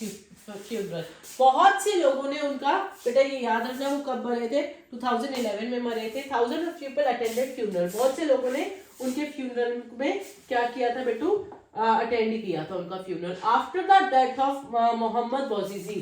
funeral, बहुत से लोगों ने उनका, बेटा ये याद रखना वो कब मरे थे? 2011 में मरे थे। Thousands of people attended funeral, बहुत से लोगों ने उनके फ्यूनरल में क्या किया था बेटू? अटेंड किया था उनका funeral. After the death of Mohamed Bouazizi,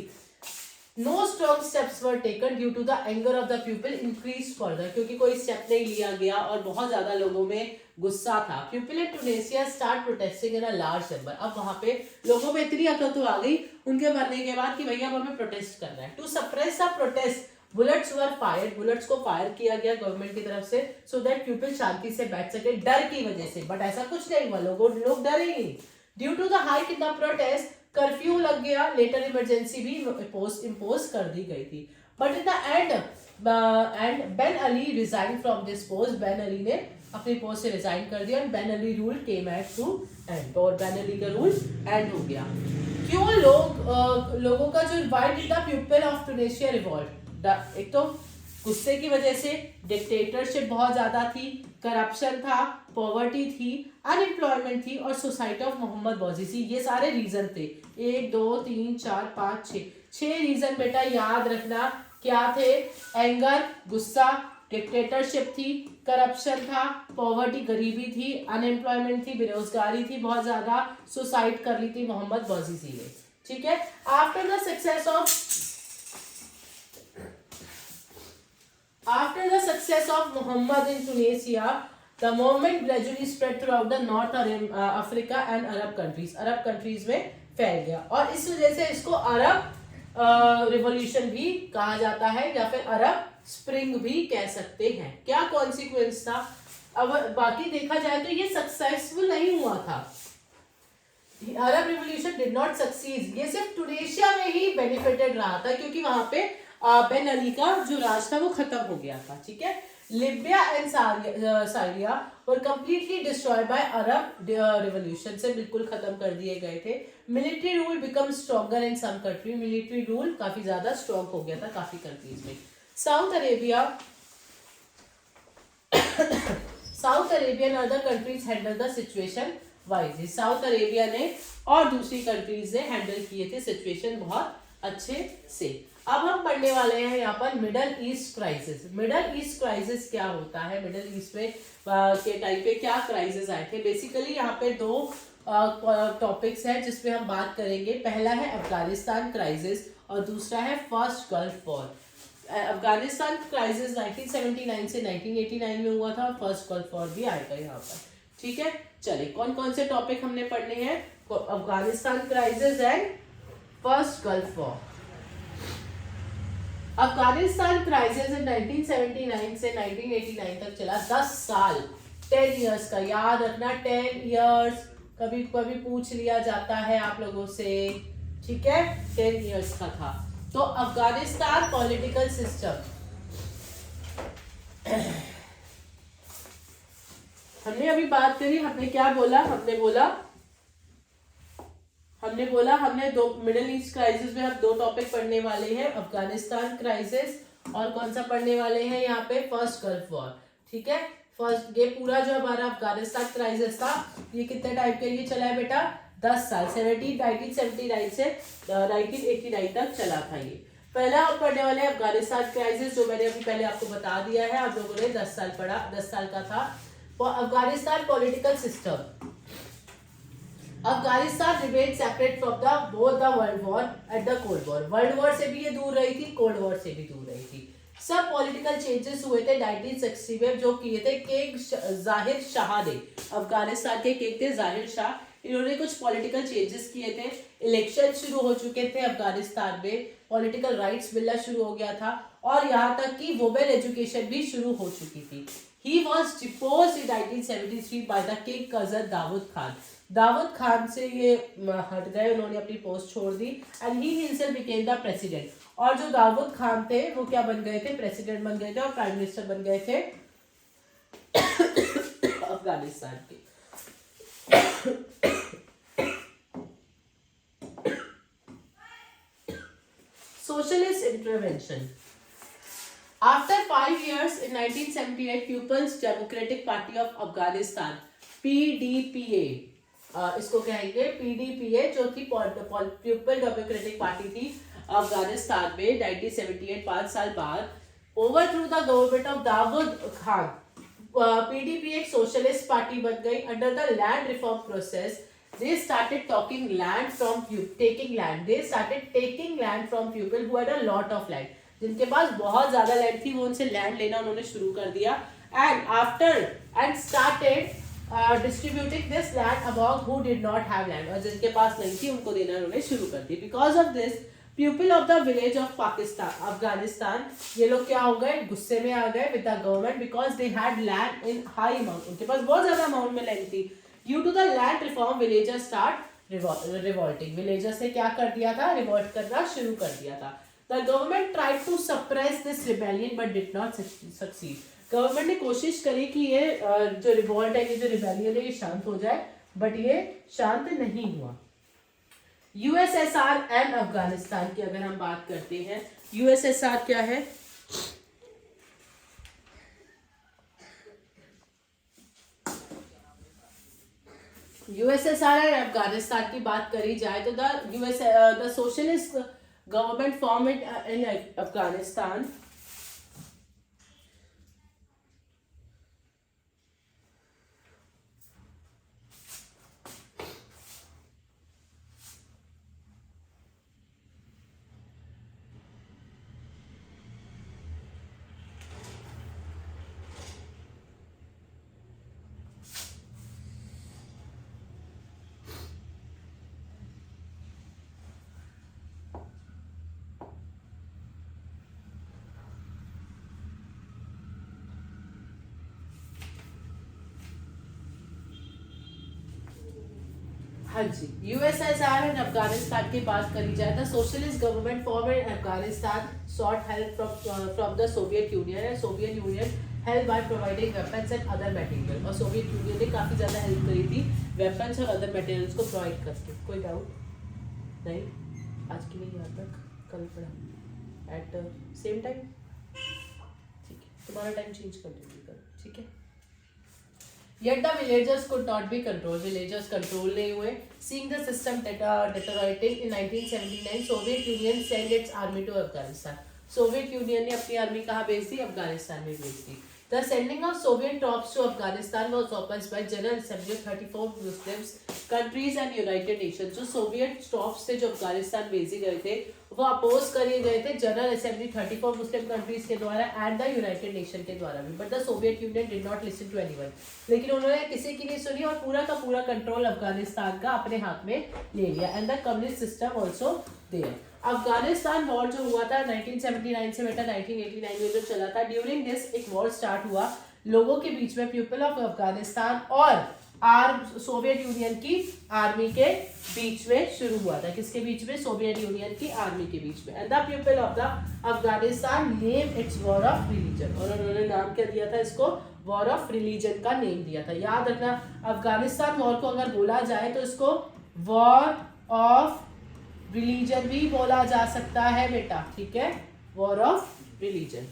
no strong steps were taken due to the anger of the people increase further, क्योंकि कोई स्टेप नहीं लिया गया और बहुत ज्यादा लोगों में गुस्सा था। People in Tunisia start protesting in a large number. अब वहां पे लोगों में इतनी अकल तो आ गई उनके मरने के बाद कि भैया हमें प्रोटेस्ट करना है। To suppress the protest, bullets were fired, bullets को फायर किया गया गवर्नमेंट की तरफ से, सो दैट पीपल शांति से बैठ सके डर की वजह से। बट ऐसा कुछ नहीं हुआ, लोग डरे ही। Due to the height in the protest, curfew लग गया, लेटर इमरजेंसी भी इम्पोज कर दी गई थी। But in the end Ben Ali resign from this post, Ben Ali ने अपनी पोस्ट से रिजाइन कर दिया, Ben Ali rule came at to end, और बेन अली का रूल एंड हो गया। क्यों लोगों का जो why did the people of Tunisia revolt? एक तो गुस्से की वजह से, डिक्टेटरशिप बहुत ज्यादा थी, करप्शन था, पॉवर्टी थी, अनएम्प्लॉयमेंट थी और सोसाइटी ऑफ मोहम्मद बौजीजी, ये सारे रीजन थे। 1 2 3 4 5 6 रीजन बेटा याद रखना क्या थे? एंगर, गुस्सा, डिक्टेटरशिप थी, करप्शन था, पॉवर्टी गरीबी थी, अनएम्प्लॉयमेंट थी, बेरोजगारी थी बहुत ज्यादा, सुसाइड कर ली थी मोहम्मद बौजीजी ने। ठीक है, after the success of Mohamed in Tunisia, the movement gradually spread throughout the North Africa and Arab countries, Arab countries में फैल गया और इस वजह से इसको अरब रिवॉल्यूशन भी कहा जाता है या फिर अरब स्प्रिंग भी कह सकते हैं। क्या कॉन्सिक्वेंस था? अब बाकी देखा जाए तो ये सक्सेसफुल नहीं हुआ था, अरब रिवॉल्यूशन डिड नॉट सक्सीड। ये सिर्फ टूनेशिया में ही बेनिफिटेड रहा था क्योंकि वहां पे बेन अली का जो राज था वो खत्म हो गया था, ठीक है। लिबिया एंड सारिया और completely destroyed by Arab revolution, से बिल्कुल खत्म कर दिए गए थे। Military rule become stronger in some country, military rule काफी ज्यादा स्ट्रॉन्ग हो गया था काफी कंट्रीज में। South Arabia South Arabian other countries handle the situation wisely, South Arabia ने और दूसरी कंट्रीज ने हैंडल किए थे सिचुएशन बहुत अच्छे से। अब हम पढ़ने वाले हैं यहाँ पर middle east crisis. Middle east crisis क्या होता है, मिडल ईस्ट में के टाइम पे क्या क्राइसिस आए थे? बेसिकली यहाँ पे दो टॉपिक्स हैं जिसपे हम बात करेंगे। पहला है अफगानिस्तान क्राइसिस और दूसरा है first gulf war. Afghanistan crisis 1979 से 1989 में हुआ था, फर्स्ट गल्फ वॉर भी आएगा यहाँ पर, ठीक है। चलिए कौन कौन से टॉपिक हमने पढ़ने हैं? Afghanistan crisis and first gulf war. Afghanistan crisis 1979 से 1989 तक चला, 10 साल, 10 इयर्स का, याद रखना 10 इयर्स, कभी कभी पूछ लिया जाता है आप लोगों से, ठीक है। 10 इयर्स का था। तो अफगानिस्तान पॉलिटिकल सिस्टम, हमने अभी बात करी, हमने क्या बोला? हमने दो मिडिल ईस्ट क्राइसिस में हम दो टॉपिक पढ़ने वाले हैं, अफगानिस्तान क्राइसिस और कौन सा पढ़ने वाले हैं यहाँ पे? फर्स्ट गल्फ वॉर, ठीक है। फर्स्ट, ये पूरा जो हमारा अफगानिस्तान क्राइसिस था ये कितने टाइम के लिए चला है बेटा? 10 साल, 1979 से 1989 तक चला था ये। पहला हम पढ़ने वाले हैं अफगानिस्तान क्राइसिस, जो मैंने अभी पहले आपको बता दिया है, आप लोगों ने 10 साल पढ़ा, 10 साल का था। Afghanistan political system, Afghanistan remain separate from the both the world war and the cold war. World war से भी ये दूर रही थी, कोल्ड वॉर से भी दूर रही थी। सब पॉलिटिकल चेंजेस हुए थे 1960 में, जो किए थे किंग जाहिर शाह ने। अफगानिस्तान के किंग थे जाहिर शाह, इन्होंने कुछ पॉलिटिकल चेंजेस किए थे। इलेक्शन शुरू हो चुके थे अफगानिस्तान में, पॉलिटिकल राइट्स मिलना शुरू हो गया था और यहाँ तक कि वुमेन एजुकेशन भी शुरू हो चुकी थी। He was deposed in 1973 by the king cousin Daud Khan. Daud Khan से ये हट गए, उन्होंने अपनी पोस्ट छोड़ दी and he himself became the president। और जो दाऊद खान थे वो क्या बन गए थे? प्रेसिडेंट बन गए थे और प्राइम मिनिस्टर बन गए थे अफगानिस्तान के। Socialist intervention, After 5 years in 1978, People's Democratic Party of Afghanistan (PDPA) इसको कहेंगे PDPA, जो थी पीपल डेमोक्रेटिक पार्टी थी अफगानिस्तान में 1978, 5 साल बाद, overthrew the government of Daoud Khan. PDPA एक सोशलिस्ट पार्टी बन गई। Under the land reform process they started taking land from people who had a lot of land, जिनके पास बहुत ज्यादा लैंड थी वो उनसे लैंड लेना उन्होंने शुरू कर दिया and started distributing this land among who did not have land, और जिनके पास नहीं थी उनको देना उन्होंने शुरू कर दिया। Because of this, people of the village of Afghanistan, ये लोग क्या हो गए? गुस्से में आ गए with the government because they had land in high amount, उनके पास बहुत ज्यादा अमाउंट में लैंड थी। Due to the land reform, villagers start revolting, villagers ने क्या कर दिया था? रिवॉल्ट करना शुरू कर दिया था। The government tried to suppress this rebellion but did not succeed. Government ने कोशिश करी कि ये जो रिवॉल्ट है, ये जो रिबेलियन है, ये शांत हो जाए, बट ये शांत नहीं हुआ। यूएसएसआर एंड अफगानिस्तान की अगर हम बात करते हैं, यूएसएसआर क्या है? यूएसएसआर एंड अफगानिस्तान की बात करी जाए तो the socialist government formed in Afghanistan हाँ जी, यूएसएसआर एंड अफगानिस्तान की बात करी जाए तो socialist government form in Afghanistan sought help from the Soviet Union and Soviet Union help by providing weapons and other material. और सोवियत यूनियन ने काफ़ी ज़्यादा हेल्प करी थी वेपन्स और अदर मटेरियल्स को प्रोवाइड करके। कोई डाउट नहीं? आज की नहीं, यहाँ तक कल पढ़ा एट सेम टाइम। ठीक है, तुम्हारा टाइम चेंज कर देंगे कल, ठीक है। Yet the villagers could not be controlled. Villagers control नहीं हुए. Seeing the system deteriorating in 1979, Soviet Union sent its army to Afghanistan. Soviet Union ने अपनी आर्मी कहाँ भेज दी? अफगानिस्तान में भेज दी. The sending of Soviet troops to Afghanistan was opposed by General Assembly of 34 Muslim countries and United Nations. जो सोवियत ट्रॉप्स थे जो अफगानिस्तान भेजे गए थे वो अपोज करे गए थे जनरल असेंबली 34 मुस्लिम कंट्रीज के द्वारा एंड द यूनाइटेड नेशन के द्वारा भी। But the Soviet Union did not listen to anyone. लेकिन उन्होंने किसी की नहीं सुनी और पूरा का पूरा कंट्रोल अफगानिस्तान का अपने हाथ में ले लिया and the communist system also there. Afghanistan war जो हुआ था 1979 से बेटा 1989 में जो चला था, ड्यूरिंग दिस एक वॉर स्टार्ट हुआ लोगों के बीच में, पीपल ऑफ अफगानिस्तान और सोवियत यूनियन की आर्मी के बीच में शुरू हुआ था। किसके बीच में? सोवियत यूनियन की आर्मी के बीच में। And the people of the Afghanistan name it's war of religion. और उन्होंने नाम क्या दिया था? इसको वॉर ऑफ रिलीजन का नेम दिया था। याद रखना, अफगानिस्तान वॉर को अगर बोला जाए तो इसको वॉर ऑफ रिलीजन भी बोला जा सकता है बेटा, ठीक है, war of religion.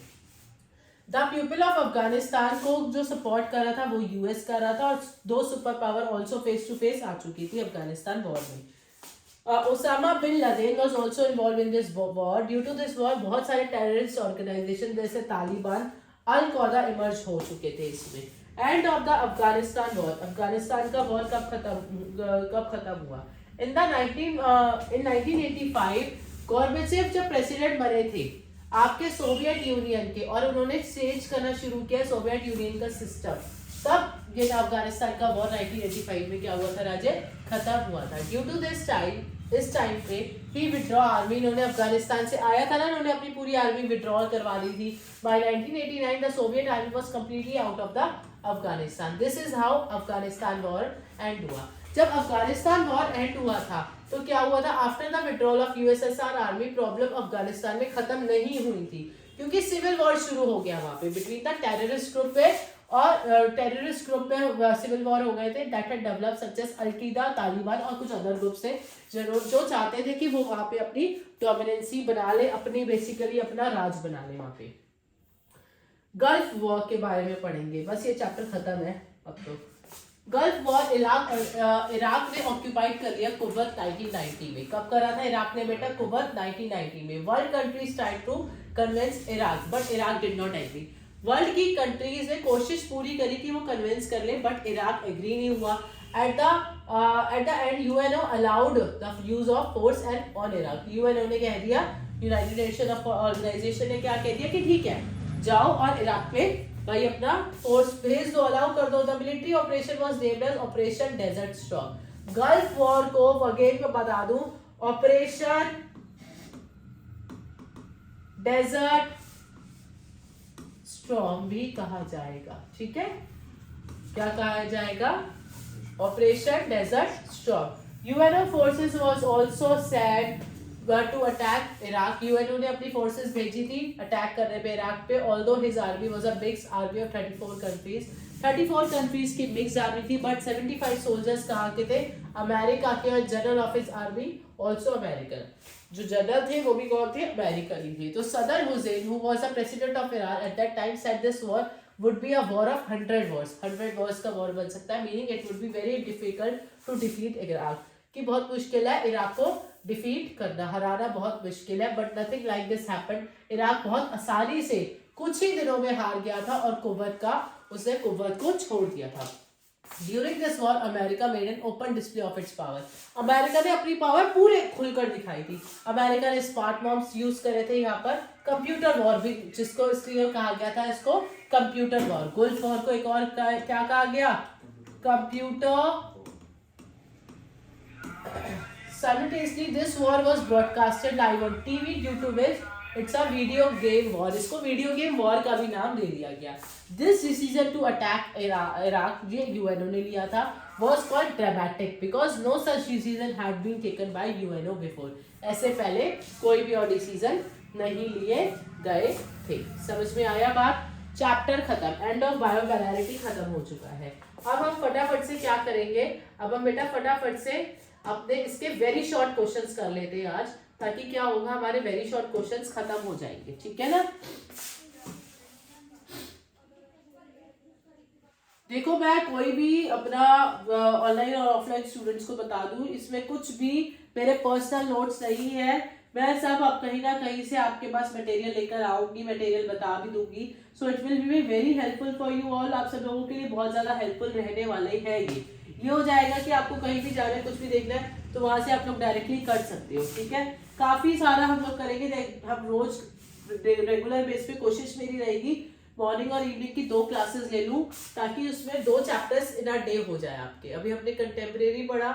The people of Afghanistan को जो सपोर्ट कर रहा था वो यूएस कर रहा था और दो super power also face to face आ चुकी थी अफगानिस्तान वॉर में। Osama bin Laden was also involve in this war. Due to this war बहुत सारे टेररिस्ट ऑर्गेनाइजेशन जैसे तालिबान, अल कौदा इमर्ज हो चुके थे इसमें। End of the Afghanistan war, Afghanistan का वॉर कब खत्म हुआ? इन 1985 गोर्बाचेव जब प्रेसिडेंट बने थे आपके सोवियत यूनियन के और उन्होंने चेंज करना शुरू किया सोवियत यूनियन का सिस्टम, तब ये अफगानिस्तान का वॉर 1985 में क्या हुआ था राजे? खत्म हुआ था। ड्यू टू दिस टाइम, इस टाइम पे ही विड्रॉ आर्मी, इन्होंने अफगानिस्तान से आया था ना, इन्होंने अपनी पूरी आर्मी विड्रॉ करवा दी थी। By 1989 the Soviet army was completely out of the Afghanistan. This is how Afghanistan war end हुआ। जब अफगानिस्तान वॉर एंड हुआ था तो क्या हुआ था? After the withdrawal of USSR army, problem Afghanistan में खत्म नहीं हुई थी क्योंकि सिविल वॉर शुरू हो गया वहां पे बिटवीन द टेररिस्ट ग्रुप पे और टेररिस्ट ग्रुप में सिविल वॉर हो गए थे। That had develop such as al Qaeda, Taliban और कुछ अदर ग्रुप से जो चाहते थे कि वो वहां पे अपनी डोमिनेंसी बना ले, अपनी बेसिकली अपना राज बना ले वहां पे। गल्फ वॉर के बारे में पढ़ेंगे, बस ये चैप्टर खत्म है अब तो। गल्फ वॉर इराक ने ऑक्यूपाइड कर लिया कुवैत 1990 में। कब करा था इराक ने बेटा? कुवैत 1990 में। World countries tried to convince Iraq but Iraq did not agree. World की कंट्रीज ने कोशिश पूरी करी कि वो कन्विंस कर ले बट इराक एग्री नहीं हुआ। At the end UNO allowed the use of force and on Iraq. UNO ने कह दिया, यूनाइटेड नेशन ऑर्गेनाइजेशन ने क्या कह दिया कि ठीक है जाओ और इराक पे भाई अपना फोर्स भेज दो, अलाउ कर दो। The military operation was named as Operation Desert Storm. Gulf War को अगेन मैं बता दूं, ऑपरेशन डेजर्ट स्टॉर्म भी कहा जाएगा, ठीक है? क्या कहा जाएगा? Operation Desert Storm. UNO forces was also sent to attack Iraq. UNO ने अपनी फोर्सेस भेजी थी अटैक करने पे इराक पे। Although his army was a mix army of 34 countries. 34 countries की मिक्स आर्मी थी बट 75 सोल्जर्स कहाँ के थे? अमेरिका के। और general of his army also American. जो जनरल थे वो भी कौन थे? अमेरिकन थे। तो सदर Hussain who was the president of Iran at that time said this war would be a war of 100 wars। 100 wars का वॉर बन सकता है, meaning it would be very difficult to defeat Iraq. कि बहुत मुश्किल है इराक को डिफीट करना, हराना बहुत मुश्किल है। But nothing like this happened. Iraq बहुत आसानी से कुछ ही दिनों में हार गया था और उसने कुवैत को छोड़ दिया था। During this war America made an open display of its power. America ने अपनी पावर पूरे खुलकर दिखाई थी। अमेरिका ने स्मार्ट बॉम्ब्स यूज करे थे यहाँ पर। कंप्यूटर वॉर भी, जिसको इसलिए कहा गया था इसको कंप्यूटर वॉर। गल्फ वॉर को एक और क्या कहा गया? Computer. Simultaneously, this war was broadcasted live on TV due to which it's a video game war। इसको वीडियो गेम वॉर का भी नाम दे दिया गया। This decision to attack Iraq ये यूएनओ ने लिया था was called dramatic because no such decision had been taken by UNO before. ऐसे पहले कोई भी और डिसीजन नहीं लिए गए थे। समझ में आया बात? चैप्टर खत्म, एंड ऑफ बायोमोलिकुलरिटी खत्म हो चुका है। अब हम फटाफट से क्या करेंगे, अब हम बेटा फटाफट से अपने इसके वेरी शॉर्ट क्वेश्चंस कर लेते हैं आज, ताकि क्या होगा हमारे वेरी शॉर्ट क्वेश्चंस खत्म हो जाएंगे, ठीक है ना। देखो मैं कोई भी अपना ऑनलाइन और ऑफलाइन स्टूडेंट्स को बता दूं, इसमें कुछ भी मेरे पर्सनल नोट्स नहीं है, मैं सब अब कहीं ना कहीं से आपके पास मटेरियल लेकर आऊंगी, मटेरियल बता भी दूंगी। So it will be very helpful for you all, आप सब लोगों के लिए बहुत ज्यादा हेल्पफुल रहने वाले हैं। ये हो जाएगा कि आपको कहीं भी जाना है, कुछ भी देखना है तो वहां से आप लोग डायरेक्टली कर सकते हो, ठीक है। काफी सारा हम लोग करेंगे, हम रोज रेगुलर बेस पे कोशिश मेरी रहेगी मॉर्निंग और इवनिंग की 2 क्लासेस ले लूं, ताकि उसमें 2 चैप्टर्स इन अ डे हो जाए आपके। अभी हमने कंटेम्प्रेरी पढ़ा,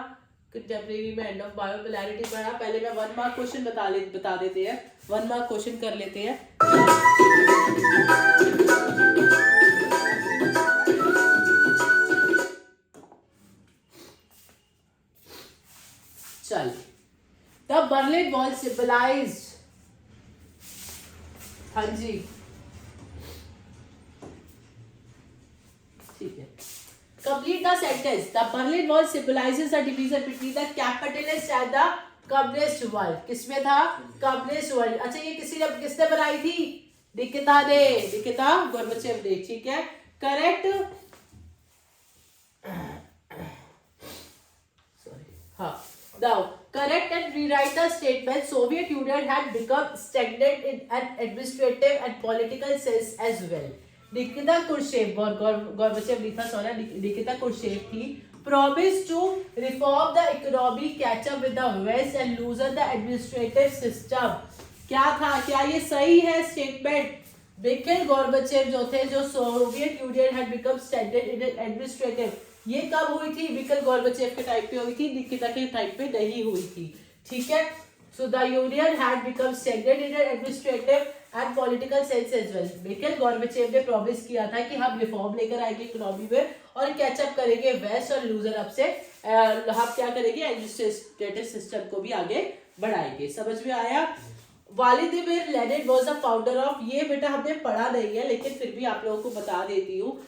कंटेम्प्रेरी में एंड ऑफ बायोमोलिकुलरिटी पढ़ा। पहले मैं 1 मार्क क्वेश्चन बता देते हैं, 1 मार्क क्वेश्चन कर लेते हैं। चल, द बर्लिन वॉल सिंबलाइज्ड, हाँ जी ठीक है। Complete the sentence. The Berlin Wall symbolizes the division between the capitalist and the communist world. किसमें था? Communist world. अच्छा ये किसने बनाई थी? निकिता ने, निकिता गोर्बचेव ने, ठीक है। Correct. Sorry. हाँ. Now correct and rewrite the statement. Soviet Union had become stagnant in an administrative and political sense as well. Nikita कुर्शेव, गोर्बचेव नहीं था, सॉरी, निकिता कुर्शेव थी। Promise to reform the economy, catch up with the West and loosen the administrative system. क्या था, क्या ये सही है स्टेटमेंट? मिखाइल गोर्बचेव जो थे, जो Soviet union had become standard in administrative, ये कब हुई थी? मिखाइल गोर्बचेव के टाइम पे हुई थी, निकिता के टाइम पे नहीं हुई थी, ठीक है। So the union had become stagnant in an administrative and political sense as well. Mikhail Gorbachev ने प्रॉमिस किया था कि हम रिफॉर्म लेकर आएंगे इकोनॉमी में और कैचअप करेंगे वेस्ट और लूजर अप से, हम क्या करेंगे एडमिनिस्ट्रेटिव सिस्टम को भी आगे बढ़ाएंगे। समझ में आया? Vladimir Lenin was the founder of, ये बेटा हमने पढ़ा नहीं है लेकिन फिर भी आप लोगों को बता देती हूँ।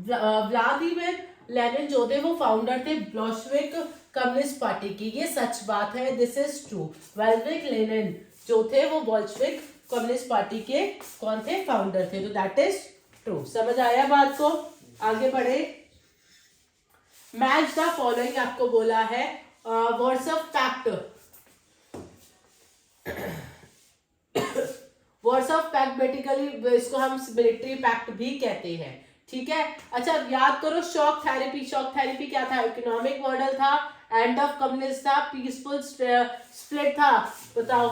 व्लादिमीर लेनिन जो थे वो फाउंडर थे बोल्शेविक कम्युनिस्ट पार्टी की, ये सच बात है, this is true. Vladimir Lenin जो थे वो बोल्शेविक कम्युनिस्ट पार्टी के कौन थे? फाउंडर थे, तो दैट इज ट्रू। समझ आया बात को? आगे बढ़े। मैच द फॉलोइंग आपको बोला है, words of fact, words of fact basically इसको हम मिलिट्री पैक्ट भी कहते हैं, ठीक है। अच्छा याद करो, शॉक थेरेपी, शॉक थेरेपी क्या था? इकोनॉमिक मॉडल था, एंड ऑफ कम्युनिस्ट था, पीसफुल स्प्लिट था, बताओ।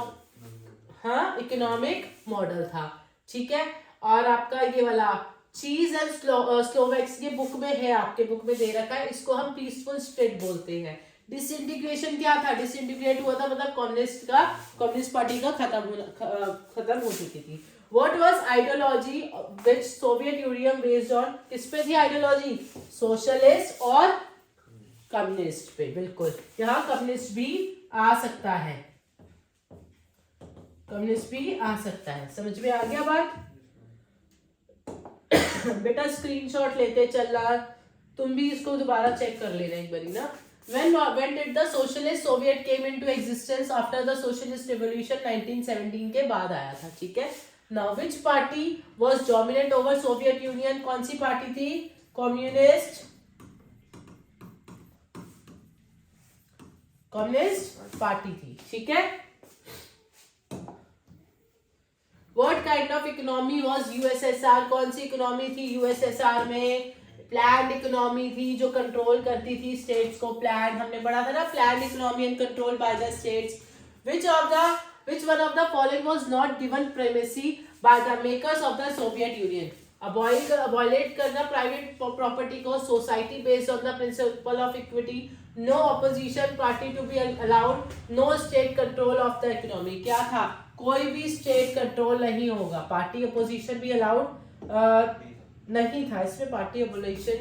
हाँ, इकोनॉमिक मॉडल था, ठीक है। और आपका ये वाला चीज एंड स्लोवेक्स, ये बुक में है, आपके बुक में दे रखा है, इसको हम पीसफुल स्प्लिट बोलते हैं। डिसइंटीग्रेशन क्या था? डिसइंटीग्रेट हुआ था, मतलब कम्युनिस्ट पार्टी का खत्म हो चुकी थी। What was ideology which Soviet Union based on? किस पे थी आइडियोलॉजी? सोशलिस्ट और कम्युनिस्ट पे, बिल्कुल। यहाँ कम्युनिस्ट भी आ सकता है, कम्युनिस्ट भी आ सकता है। समझ में आ गया बात? बेटा स्क्रीनशॉट लेते चलना, तुम भी इसको दोबारा चेक कर लेना एक बारी ना। When did the socialist Soviet came into existence? After the socialist revolution 1917 के बाद आया था, ठीक है। Now which party was dominant over Soviet Union? कौन सी पार्टी थी? कम्युनिस्ट पार्टी थी, ठीक है। What kind of economy was USSR? कौन सी इकोनॉमी थी यूएसएसआर में? प्लान इकोनॉमी थी, जो कंट्रोल करती थी स्टेट्स को। प्लान हमने पढ़ा था ना, plan economy and control by the states. Which one of the following was not given primacy by the makers of the Soviet Union? Abolish करना प्राइवेट प्रॉपर्टी को, society based on the principle of equity, no opposition party to be allowed, no state control of the economy. क्या था? कोई भी स्टेट कंट्रोल नहीं होगा, पार्टी अपोजिशन भी अलाउड नहीं था इसमें। पार्टी अपोजिशन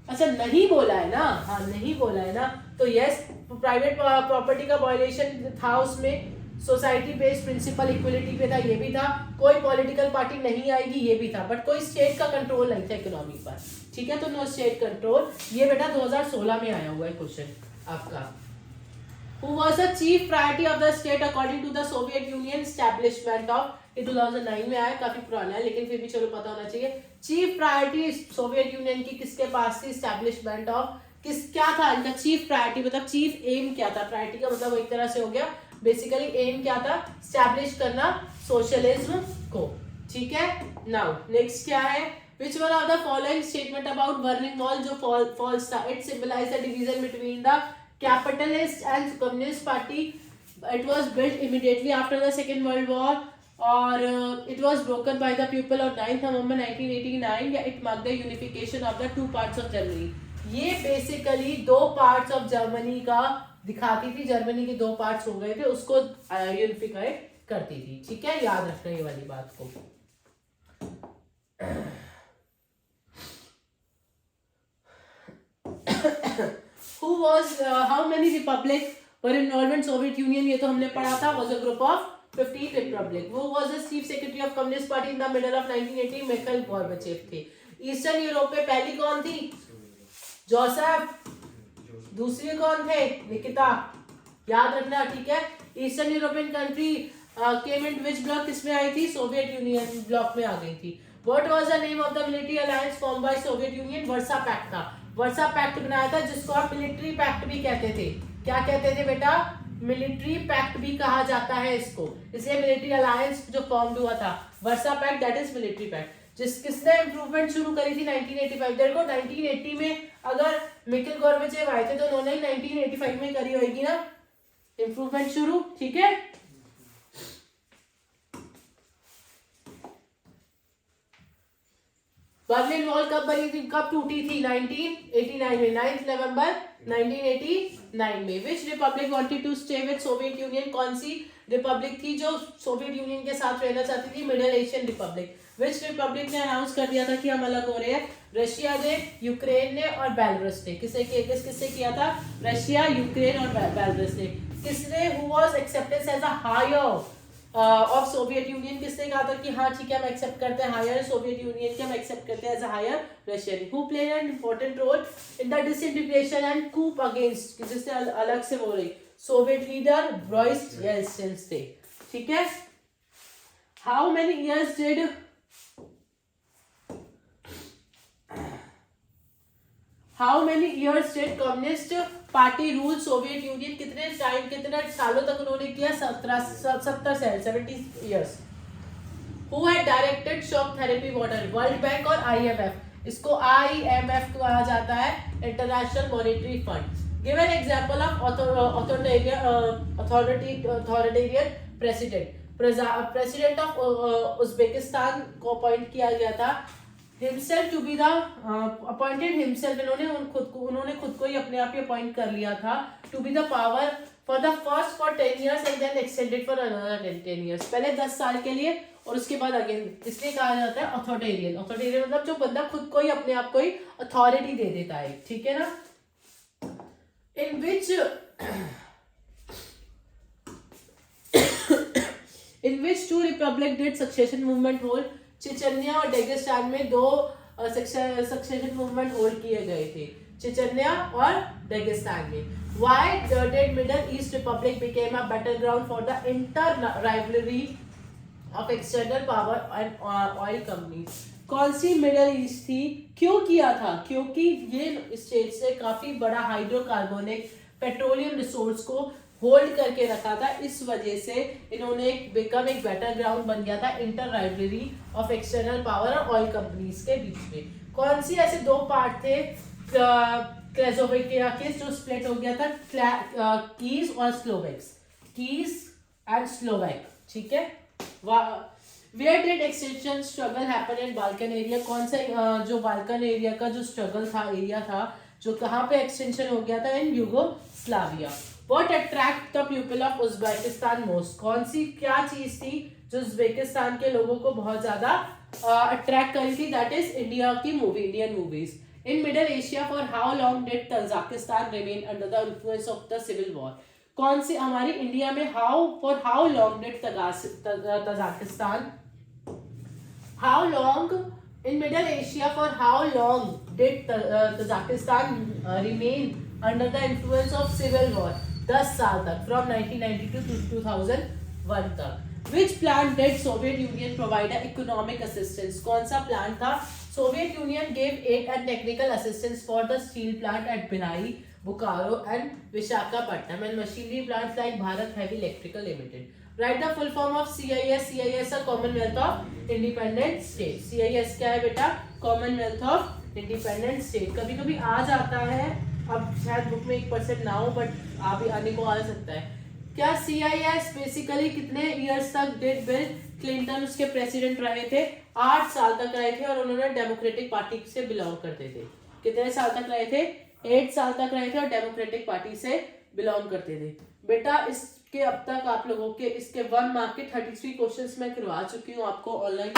अच्छा नहीं बोला है ना, हाँ नहीं बोला है ना, तो यस प्राइवेट प्रॉपर्टी का वायलेशन था उसमें, सोसाइटी बेस्ड प्रिंसिपल इक्वलिटी पे था, ये भी था, कोई पॉलिटिकल पार्टी नहीं आएगी ये भी था, बट कोई स्टेट का कंट्रोल नहीं था इकोनॉमी पर, ठीक है, तो नो स्टेट कंट्रोल। ये बेटा 2016 में आया हुआ है क्वेश्चन आपका। Who was the chief priority of the state according to the Soviet Union establishment of, ये 2009 में आया, काफी पुराना है लेकिन फिर भी चलो पता होना चाहिए। चीफ प्रायोरिटी सोवियत यूनियन की किसके पास थी, एस्टैब्लिशमेंट ऑफ, किस क्या था इनका चीफ प्रायोरिटी, मतलब चीफ एम क्या था, प्रायोरिटी का मतलब एक तरह से हो गया बेसिकली एम क्या था, स्टैब्लिश करना सोशलिज्म को, ठीक है। नाउ नेक्स्ट क्या है, which one of the following statement about Berlin Wall जो false था, it symbolized the division between the capitalist and communist party, it was built immediately after the second world war और it was broken by the people on 9th November 1989 या it marked the unification of the two parts of Germany। ये बेसिकली दो पार्ट्स ऑफ जर्मनी का दिखाती थी, जर्मनी के दो पार्ट्स हो गए थे उसको यूनिफाई करती थी, ठीक है, याद रखना ये वाली बात को। Who was how many republic were involved in Soviet Union, ये तो हमने पढ़ा था, was a group of 15 republic। Who was the chief secretary of Communist Party in the middle of 1980, Mikhail Gorbachev थे। ईस्टर्न यूरोप में पहली कौन थी, जोसेफ, दूसरी कौन थे, निकिता, याद रखना, ठीक है। ईस्टर्न यूरोपियन कंट्री केम इन विच ब्लॉक, किसमें आई थी, सोवियत यूनियन ब्लॉक में आ गई थी। What was the name of the military alliance formed by Soviet Union, Warsaw pact था, वर्सा पैक्ट बनाया था जिसको आप मिलिट्री पैक्ट भी कहते थे, क्या कहते थे बेटा, मिलिट्री पैक्ट भी कहा जाता है इसको, इसलिए मिलिट्री अलायंस जो फॉर्म हुआ था Warsaw pact, that is military pact. किसने इंप्रूवमेंट शुरू करी थी 1985, देखो 1980 में अगर मिखाइल गोर्बाचेव आए थे तो उन्होंने 1985 में करी होगी ना इंप्रूवमेंट शुरू, ठीक है। बर्लिन वॉल कब बनी थी, कब टूटी थी, 1989 में, 9 नवंबर 1989 में। Which republic wanted to stay with Soviet Union, कौन सी रिपब्लिक थी जो सोवियत यूनियन के साथ रहना चाहती थी, मिडिल एशियन रिपब्लिक। विच रिपब्लिक ने अनाउंस कर दिया था कि हम अलग हो रहे हैं, रशिया ने, यूक्रेन ने और बेलारूस ने। किससे किया था, रशिया, यूक्रेन और बेलारूस ने। किसने, who was accepted as a heir of Soviet Union, किसने कहा था कि हाँ ठीक है हम एक्सेप्ट करते हैं हायर सोवियत यूनियन के, हम एक्सेप्ट करते हैं as a heir Russian. Who played an important role in the disintegration and coup against, जिससे अलग से बोल रही, सोवियत लीडर बोरिस येल्सिन थे, ठीक है। How many years did communist party rule Soviet union, कितने सालों तक उन्होंने किया, 70 years. Who had directed shock therapy model, world bank और IMF, इसको IMF कहा जाता है, international monetary fund. Give an example of authoritarian president of Uzbekistan को अपॉइंट किया गया था, himself to be the appointed himself, उन्होंने खुद को ही अपने आप ही अपॉइंट कर लिया था, to be the power for the first for 10 years and then extended for another 10 years, पहले 10 साल के लिए और उसके बाद अगेन, इसलिए कहा जाता है अथॉरिटेरियन मतलब जो बंदा खुद को ही अपने आप को ही अथॉरिटी दे देता है, ठीक है ना। in which two republic did succession movement hold, Chechnya और डेगेस्तान में दो सक्सेशन मूवमेंट होल्ड किए गए थे, चेचन्या और डेगेस्तान में। Why did Middle East Republic became a battleground for the inter-rivalry of external power and oil companies? कौन सी मिडल ईस्ट थी, क्यों किया था, क्योंकि ये स्टेट से काफी बड़ा हाइड्रोकार्बोनिक पेट्रोलियम रिसोर्स को होल्ड करके रखा था, इस वजह से इन्होंने एक बैटल ग्राउंड बन गया था inter rivalry of external power और ऑयल कंपनीज के बीच में। कौन सी ऐसे दो पार्ट थे क्लेज़ोविकिया के जो स्प्लिट हो गया था, कीज और स्लोवेक्स, कीज एंड स्लोवेक, ठीक है। Where did extension struggle happen in Balkan area, कौन सा जो बाल्कन एरिया का जो स्ट्रगल था, एरिया था जो कहाँ पे एक्सटेंशन हो गया था, in Yugoslavia. What attract the people of Uzbekistan most, कौन सी क्या चीज थी जो उज्बेकिस्तान के लोगों को बहुत ज्यादा अट्रैक्ट करी थी, दैट इज इंडिया की Indian movies. In Middle Asia for how long did Tajikistan remain under the influence of the civil war? कौन सी हमारी इंडिया में how long did Tajikistan how long in Middle Asia for how long did Tajikistan remain under the influence of civil war? 10 साल तक, फ्रॉम 1992 टू 2001 तक। Which plan did Soviet Union provide economic assistance? कौन सा प्लान था? Soviet Union gave aid and technical assistance for the steel plant at Bhilai, Bokaro and Visakhapatnam and machinery plants like Bharat Heavy Electrical Limited. Write the full form of CIS. CIS है Commonwealth of Independent States. CIS क्या है बेटा? Commonwealth of Independent States. कभी कभी आ जाता है, अब शायद बुक में 1% ना हो, बट आप आने को आ सकता है। क्या CIS बेसिकली कितने इयर्स तक डिड बिल क्लिंटन उसके प्रेसिडेंट रहे थे? 8 साल तक रहे थे, और उन्होंने डेमोक्रेटिक पार्टी से बिलोंग करते थे। कितने साल तक रहे थे? 8 साल तक रहे थे, और डेमोक्रेटिक पार्टी से बिलोंग करते थे। बेटा इसके अब तक आप लोगों के इसके 1 मार्क के 33 क्वेश्चंस मैं करवा चुकी हूँ आपको ऑनलाइन।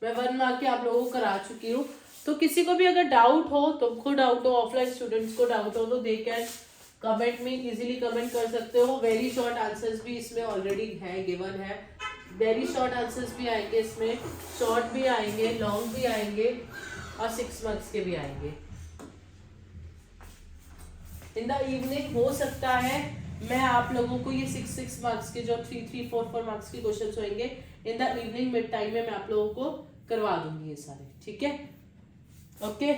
मैं 1 मार्क के आप लोगों को करा चुकी हूँ। तो किसी को भी अगर डाउट हो, तुमको डाउट हो, ऑफलाइन स्टूडेंट्स को डाउट हो, तो दे कैन कमेंट में इजीली कमेंट कर सकते हो। वेरी शॉर्ट आंसर्स भी इसमें ऑलरेडी है, गिवन है। वेरी शॉर्ट आंसर्स भी आएंगे इसमें, शॉर्ट भी आएंगे, लॉन्ग भी आएंगे, और 6 मार्क्स के भी आएंगे। इन द इवनिंग हो सकता है मैं आप लोगों को ये 6 मार्क्स के जो 3, 4 मार्क्स के क्वेश्चन होंगे, in the evening mid time में मैं आप लोगों को करवा दूंगी ये सारे। ठीक है, ओके।